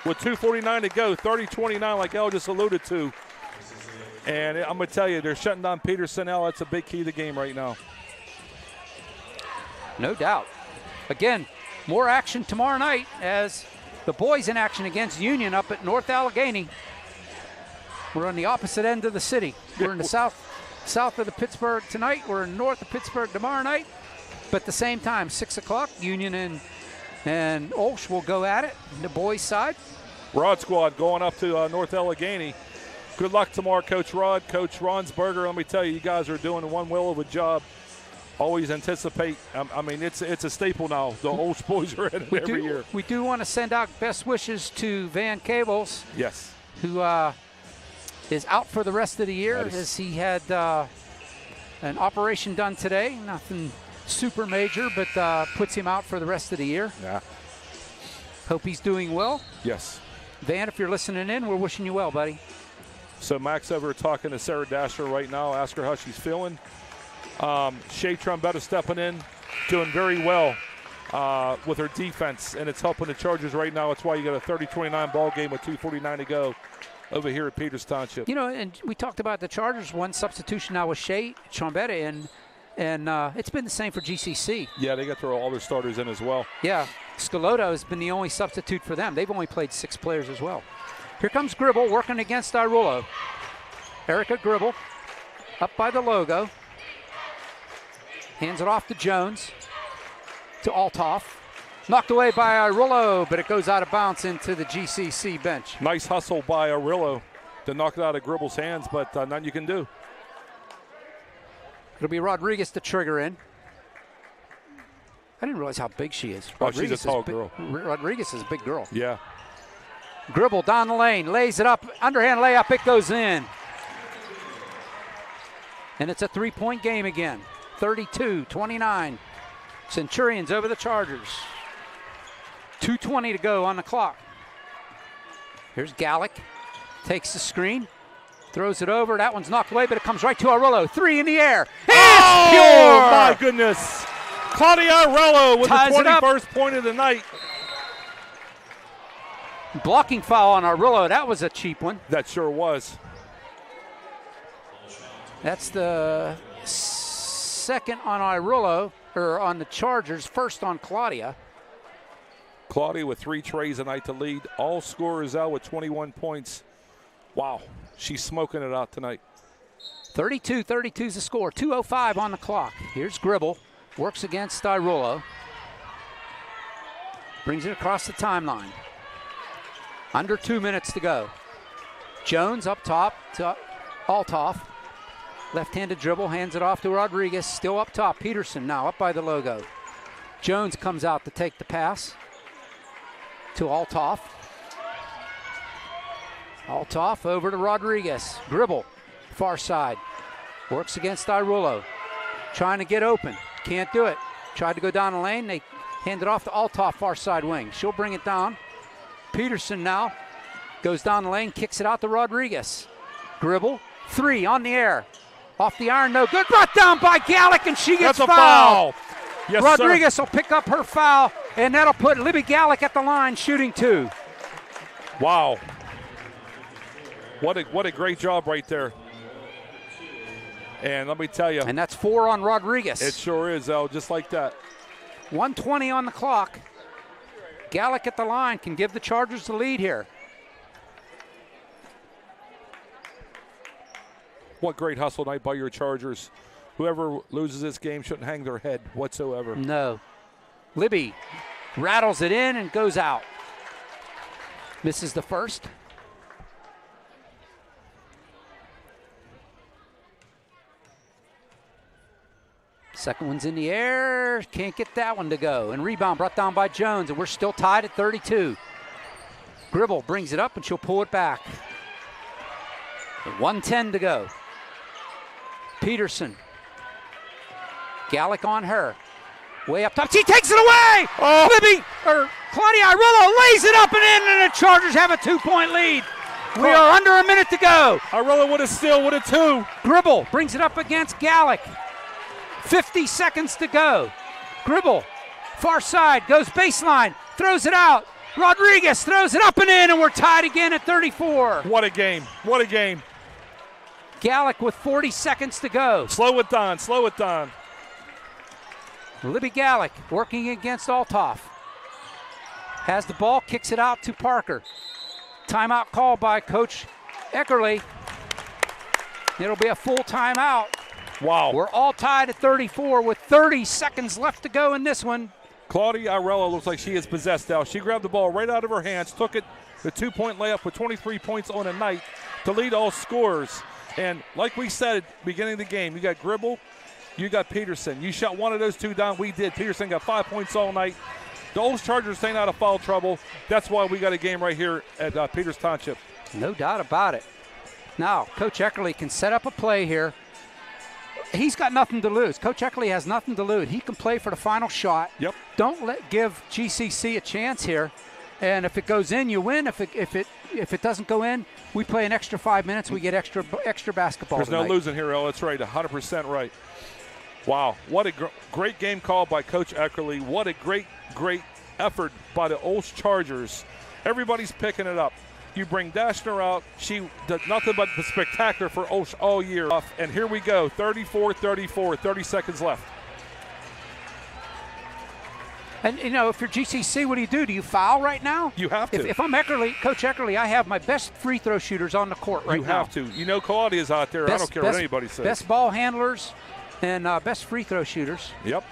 with 2:49 to go, 30-29 like El just alluded to. And I'm going to tell you, they're shutting down Peterson. El, that's a big key to the game right now. No doubt. Again, more action tomorrow night as the boys in action against Union up at North Allegheny. We're on the opposite end of the city. We're in the south of the Pittsburgh tonight. We're in north of Pittsburgh tomorrow night. But at the same time, 6 o'clock, Union and OLSH will go at it, the boys' side. Rod squad going up to North Allegheny. Good luck tomorrow, Coach Rod, Coach Ronsberger. Let me tell you, you guys are doing one whale of a job. Always anticipate. I mean, it's a staple now. The OLSH boys are in it every year. We do want to send out best wishes to Van Cables. Yes. Who is out for the rest of the year as he had an operation done today. Nothing super major, but puts him out for the rest of the year. Yeah. Hope he's doing well. Yes. Van, if you're listening in, we're wishing you well, buddy. So Max over talking to Sarah Dasher right now. Ask her how she's feeling. Shea Trombetta stepping in, doing very well with her defense, and it's helping the Chargers right now. It's why you got a 30-29 ball game with 2:49 to go over here at Peters Township. You know, and we talked about the Chargers. One substitution now with Shea Trombetta in, and it's been the same for GCC. Yeah, they got all their starters in as well. Yeah, Scalotto has been the only substitute for them. They've only played 6 players as well. Here comes Gribble working against Irullo. Erica Gribble up by the logo. Hands it off to Jones, to Altoff. Knocked away by Irullo, but it goes out of bounds into the GCC bench. Nice hustle by Irullo to knock it out of Gribble's hands, but nothing you can do. It'll be Rodriguez to trigger in. I didn't realize how big she is. Rodriguez, she's a tall girl. Rodriguez is a big girl. Yeah. Gribble down the lane, lays it up, underhand layup, it goes in. And it's a 3-point game again. 32-29. Centurions over the Chargers. 2:20 to go on the clock. Here's Gallick. Takes the screen. Throws it over. That one's knocked away, but it comes right to Irullo. 3 in the air. It's pure! My goodness. Claudia Irullo with Ties the 21st point of the night. Blocking foul on Irullo. That was a cheap one. That sure was. That's the second on Irullo, or on the Chargers, first on Claudia. Claudia with 3 trays a night to lead. All scorers out with 21 points. Wow, she's smoking it out tonight. 32-32 is the score. 2:05 on the clock. Here's Gribble. Works against Irullo. Brings it across the timeline. Under 2 minutes to go. Jones up top to Altoff. Left-handed dribble, hands it off to Rodriguez. Still up top. Peterson now up by the logo. Jones comes out to take the pass to Altoff. Altoff over to Rodriguez. Gribble, far side. Works against Irullo. Trying to get open. Can't do it. Tried to go down the lane. They hand it off to Altoff, far side wing. She'll bring it down. Peterson now goes down the lane, kicks it out to Rodriguez. Gribble, 3 on the air. Off the iron, no good. Brought down by Gallick, and she gets fouled. Foul. Yes, Rodriguez sir. will pick up her foul, and that'll put Libby Gallick at the line shooting 2. Wow. What a great job right there. And let me tell you. And that's 4 on Rodriguez. It sure is, El, just like that. 1:20 on the clock. Gallick at the line can give the Chargers the lead here. What great hustle night by your Chargers. Whoever loses this game shouldn't hang their head whatsoever. No. Libby rattles it in and goes out. Misses the first. Second one's in the air. Can't get that one to go. And rebound brought down by Jones, and we're still tied at 32. Gribble brings it up, and she'll pull it back. 1:10 to go. Peterson. Gallick on her. Way up top. She takes it away! Oh. Claudia Irullo lays it up and in, and the Chargers have a 2-point lead. We are under a minute to go. Irullo with a steal, with a 2. Gribble brings it up against Gallick. 50 seconds to go. Gribble, far side, goes baseline, throws it out. Rodriguez throws it up and in, and we're tied again at 34. What a game. What a game. Gallick with 40 seconds to go. Slow it down. Slow it down. Libby Gallick working against Althoff. Has the ball, kicks it out to Parker. Timeout called by Coach Eckerly. It'll be a full timeout. Wow. We're all tied at 34 with 30 seconds left to go in this one. Claudia Irella looks like she is possessed now. She grabbed the ball right out of her hands, took it, the 2-point layup with 23 points on a night to lead all scorers. And like we said at the beginning of the game, you got Gribble, you got Peterson. You shot one of those two down. We did. Peterson got 5 points all night. The OLSH Chargers staying out of foul trouble. That's why we got a game right here at Peters Township. No doubt about it. Now, Coach Eckerly can set up a play here. He's got nothing to lose. Coach Eckerly has nothing to lose. He can play for the final shot. Yep. Don't give GCC a chance here. And if it goes in, you win. If it doesn't go in, we play an extra 5 minutes. We get extra basketball. There's tonight. no losing here, El. That's right. 100% right. Wow. What a great game call by Coach Eckerly. What a great effort by the OLSH Chargers. Everybody's picking it up. You bring Dashner out. She does nothing but spectacular for OLSH all year. And here we go, 34-34, 30 seconds left. And, you know, if you're GCC, what do? Do you foul right now? You have to. If I'm Eckerly, Coach Eckerly, I have my best free throw shooters on the court right now. You have to. You know Claudia's out there. I don't care what anybody says. Best ball handlers and best free throw shooters. Yep.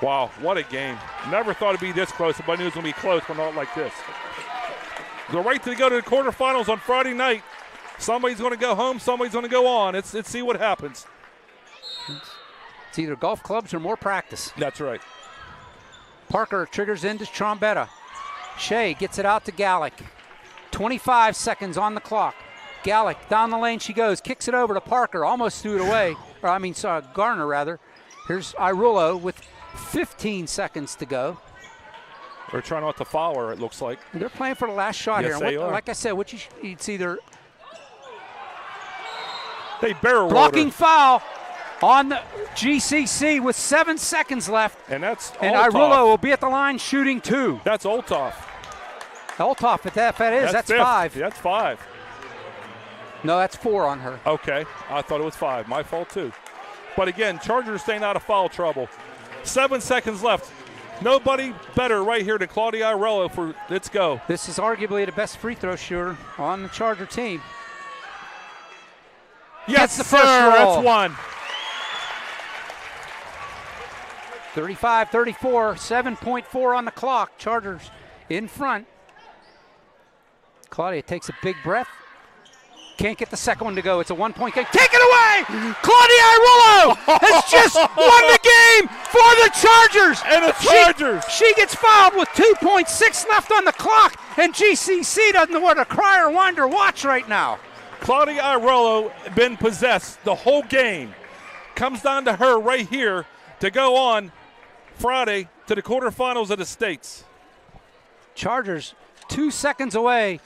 Wow, what a game. Never thought it'd be this close. But I knew it was going to be close, but not like this. The right to go to the quarterfinals on Friday night. Somebody's going to go home. Somebody's going to go on. Let's see what happens. It's either golf clubs or more practice. That's right. Parker triggers into Trombetta. Shea gets it out to Gallick. 25 seconds on the clock. Gallick, down the lane she goes. Kicks it over to Parker. Almost threw it away. Garner, rather. Here's Irullo with 15 seconds to go. They're trying not to foul her, it looks like. They're playing for the last shot yes, here. They are. Like I said, it's either they barrel blocking foul on the GCC with 7 seconds left. And that's and Althoff. Irullo will be at the line shooting 2. That's Althoff. Althoff, if that is, that's 5. That's 5. No, that's 4 on her. Okay, I thought it was 5. My fault too. But again, Chargers staying out of foul trouble. 7 seconds left. Nobody better right here than Claudia Irello for let's go. This is arguably the best free throw shooter on the Charger team. Yes, the first sir. roll. That's one. 35-34, 7.4 on the clock. Chargers in front. Claudia takes a big breath. Can't get the second one to go. It's a 1-point game. Take it away! Claudia Irullo has just won the game for the Chargers! And the Chargers! She gets fouled with 2.6 left on the clock, and GCC doesn't know whether to cry or wind or watch right now. Claudia Irello been possessed the whole game. Comes down to her right here to go on Friday to the quarterfinals of the States. Chargers 2 seconds away.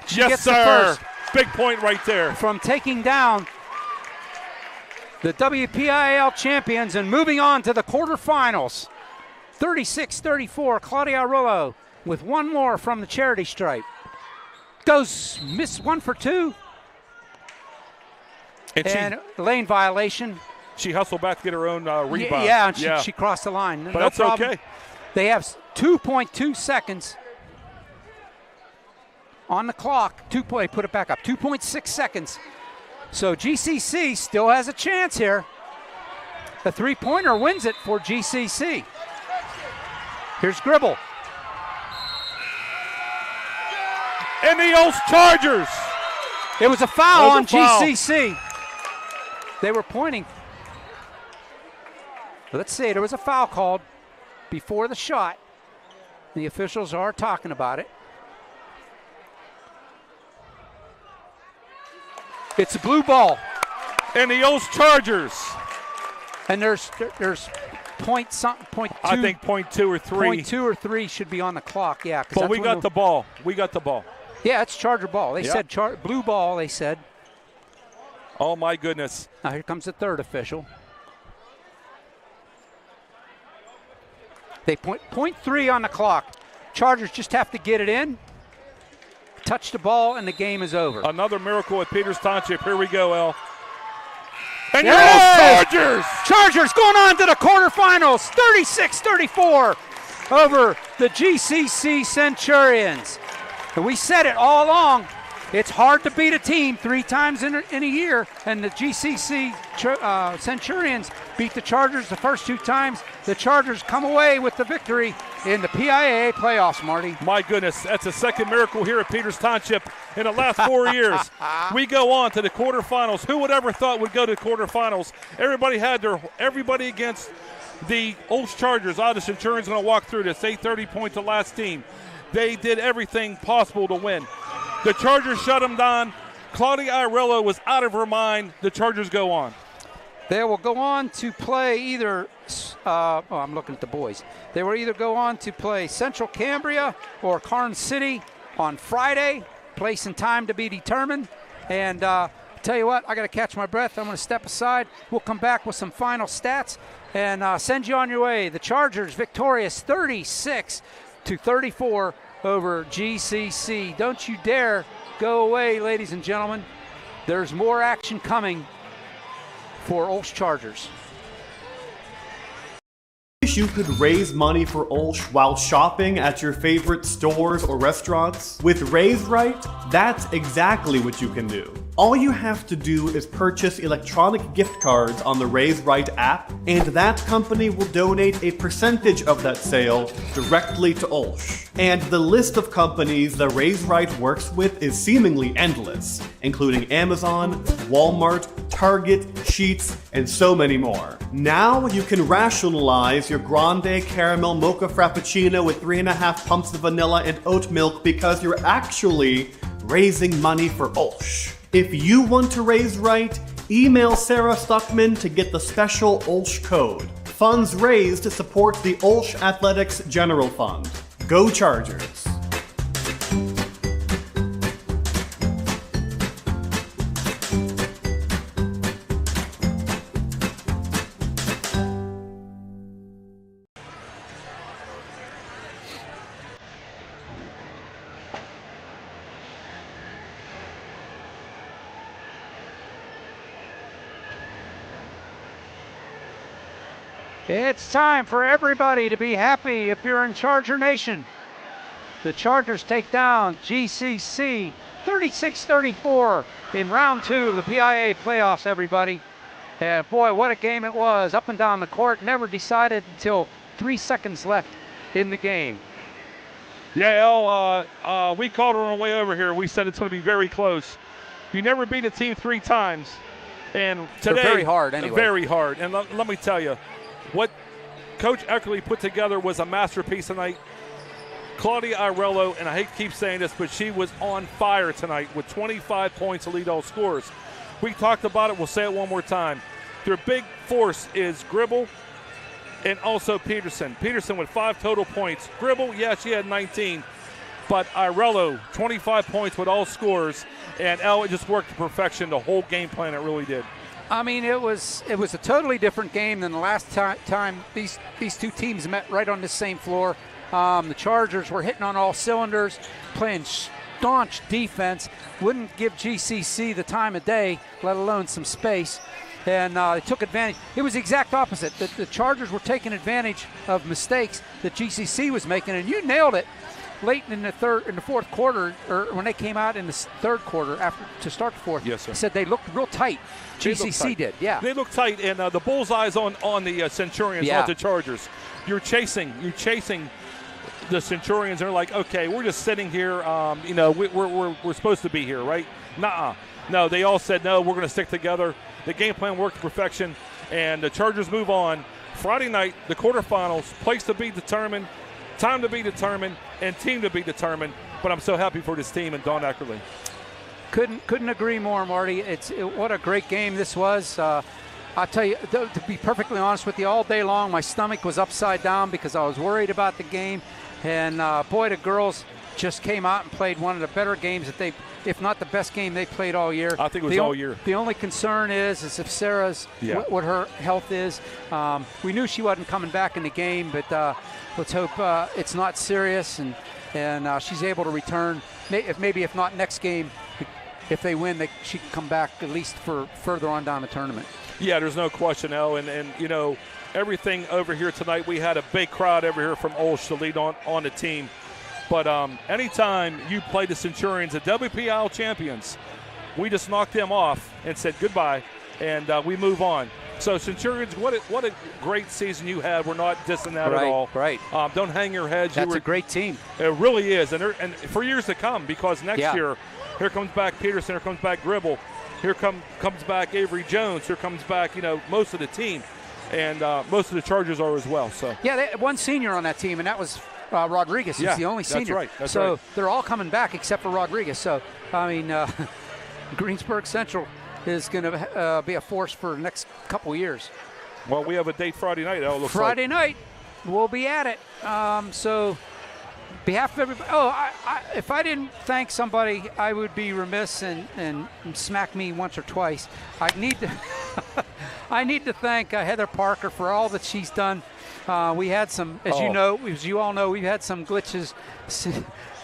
She yes, gets sir. the first. Big point right there. From taking down the WPIAL champions and moving on to the quarterfinals. 36-34, Claudia Irullo with one more from the charity stripe. Goes, miss 1 for 2. And lane violation. She hustled back to get her own rebound. Yeah, and she crossed the line. But no that's problem. okay. They have 2.2 seconds on the clock. Put it back up. 2.6 seconds. So GCC still has a chance here. The three-pointer wins it for GCC. Here's Gribble. And the OLSH Chargers. It was a foul on GCC. They were pointing. Let's see. There was a foul called before the shot. The officials are talking about it. It's a blue ball. And the OLSH Chargers. And there's point something, point 2. I think point 2 or 3. Point 2 or 3 should be on the clock, yeah. But we got the ball. We got the ball. Yeah, it's Charger ball. They said blue ball, they said. Oh, my goodness. Now here comes the third official. They point 3 on the clock. Chargers just have to get it in, touch the ball, and the game is over. Another miracle at Peters Township. Here we go, El. And Yes! Chargers! Chargers going on to the quarterfinals, 36-34 over the GCC Centurions. And we said it all along. It's hard to beat a team 3 times in a year, and the GCC Centurions beat the Chargers the first 2 times. The Chargers come away with the victory in the PIAA playoffs, Marty. My goodness, that's a second miracle here at Peters Township in the last 4 years. We go on to the quarterfinals. Who would ever thought would go to the quarterfinals? Everybody against the OLSH Chargers. The Centurions going to walk through this. They 30 points the last team. They did everything possible to win. The Chargers shut them down. Claudia Irello was out of her mind. The Chargers go on. They will go on to play either, I'm looking at the boys. They will either go on to play Central Cambria or Carn City on Friday. Place and time to be determined. And tell you what, I got to catch my breath. I'm going to step aside. We'll come back with some final stats and send you on your way. The Chargers victorious 36-34 over GCC. Don't you dare go away, ladies and gentlemen. There's more action coming for OLSH Chargers. You could raise money for OLSH while shopping at your favorite stores or restaurants? With Raise Right, that's exactly what you can do. All you have to do is purchase electronic gift cards on the Raise Right app, and that company will donate a percentage of that sale directly to OLSH. And the list of companies that Raise Right works with is seemingly endless, including Amazon, Walmart, Target, Sheetz, and so many more. Now you can rationalize your grande caramel mocha frappuccino with 3.5 pumps of vanilla and oat milk because you're actually raising money for OLSH. If you want to raise right, email Sarah Stuckman to get the special OLSH code. Funds raised to support the OLSH Athletics General Fund. Go Chargers! It's time for everybody to be happy if you're in Charger Nation. The Chargers take down GCC 36-34 in round 2 of the PIAA playoffs, everybody. And boy, what a game it was. Up and down the court, never decided until 3 seconds left in the game. Yeah, El, we called it on the way over here. We said it's going to be very close. You never beat a team 3 times. And today, they're very hard anyway. Very hard. And let me tell you, what Coach Eckerly put together was a masterpiece tonight. Claudia Irello, and I hate to keep saying this, but she was on fire tonight with 25 points to lead all scores. We talked about it. We'll say it one more time. Their big force is Gribble and also Peterson. Peterson with 5 total points. Gribble, yeah, she had 19. But Irello, 25 points with all scores. And it just worked to perfection, the whole game plan. It really did. I mean, it was a totally different game than the last time these 2 teams met right on the same floor. The Chargers were hitting on all cylinders, playing staunch defense, wouldn't give GCC the time of day, let alone some space, and they took advantage. It was the exact opposite. The Chargers were taking advantage of mistakes that GCC was making, and you nailed it. Late in the fourth quarter, or when they came out in the third quarter to start the fourth, yes, sir. Said they looked real tight. GCC did, yeah. They looked tight, and the bullseye's on the Centurions, not the Chargers. You're chasing the Centurions. They're like, okay, we're just sitting here. We're supposed to be here, right? Nuh-uh. No, they all said no. We're going to stick together. The game plan worked to perfection, and the Chargers move on. Friday night, the quarterfinals, place to be determined. Time to be determined and team to be determined, but I'm so happy for this team and Don Eckerly. Couldn't agree more, Marty. What a great game this was. I'll tell you, to be perfectly honest with you, all day long my stomach was upside down because I was worried about the game. And boy, the girls just came out and played one of the better games that they, if not the best game they played all year. I think it was all year. The only concern is if Sarah's, what her health is. We knew she wasn't coming back in the game, but let's hope it's not serious and she's able to return. Maybe if not next game, if they win, she can come back at least for further on down the tournament. Yeah, there's no question, El. And you know, everything over here tonight, we had a big crowd over here from OLSH to lead on the team. But anytime you play the Centurions, the WPIAA champions, we just knocked them off and said goodbye, and we move on. So Centurions, what a great season you had. We're not dissing that at all. Right. Don't hang your heads. That's a great team. It really is, and for years to come, because next year, here comes back Peterson, here comes back Gribble, here comes back Avery Jones, here comes back most of the team, and most of the Chargers are as well. So they had one senior on that team, and that was Rodriguez. He's the only senior. That's right. They're all coming back except for Rodriguez. So I mean, Greensburg Central is going to be a force for the next couple of years. Well, we have a date Friday night. Friday night, we'll be at it. So, behalf of everybody. If I didn't thank somebody, I would be remiss and smack me once or twice. I need to thank Heather Parker for all that she's done. We had some, as you all know, we've had some glitches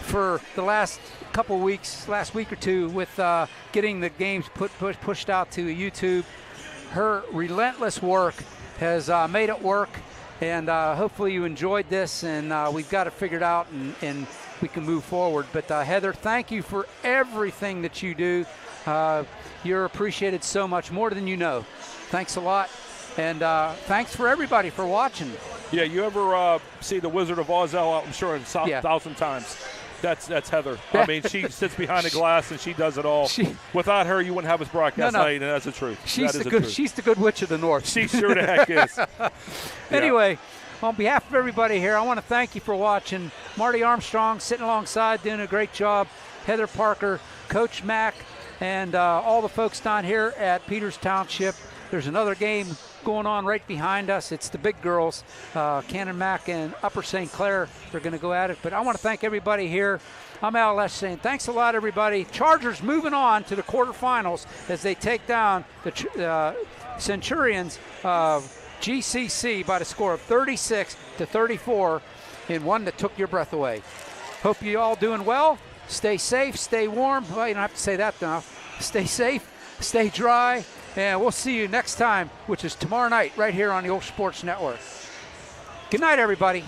for the last couple weeks, last week or two, with getting the games pushed out to YouTube. Her relentless work has made it work, and hopefully you enjoyed this, and we've got it figured out, and we can move forward. But Heather, thank you for everything that you do. You're appreciated so much, more than you know. Thanks a lot, and thanks for everybody for watching. Yeah, you ever see The Wizard of Oz? I'm sure 1,000 times. That's Heather. I mean, she sits behind the glass and she does it all. Without her, you wouldn't have us broadcast night, and that's the truth. She's the good witch of the North. She sure the heck is. Anyway, on behalf of everybody here, I want to thank you for watching. Marty Armstrong sitting alongside, doing a great job. Heather Parker, Coach Mack, and all the folks down here at Peters Township. There's another game going on right behind us. It's the big girls, Cannon Mack and Upper St. Clair. They're going to go at it. But I want to thank everybody here. I'm OLSH saying thanks a lot, everybody. Chargers moving on to the quarterfinals as they take down the Centurions of GCC by the score of 36-34 in one that took your breath away. Hope you all doing well. Stay safe, stay warm. Well, you don't have to say that now. Stay safe, stay dry. And we'll see you next time, which is tomorrow night right here on the OLSH Sports Network. Good night, everybody.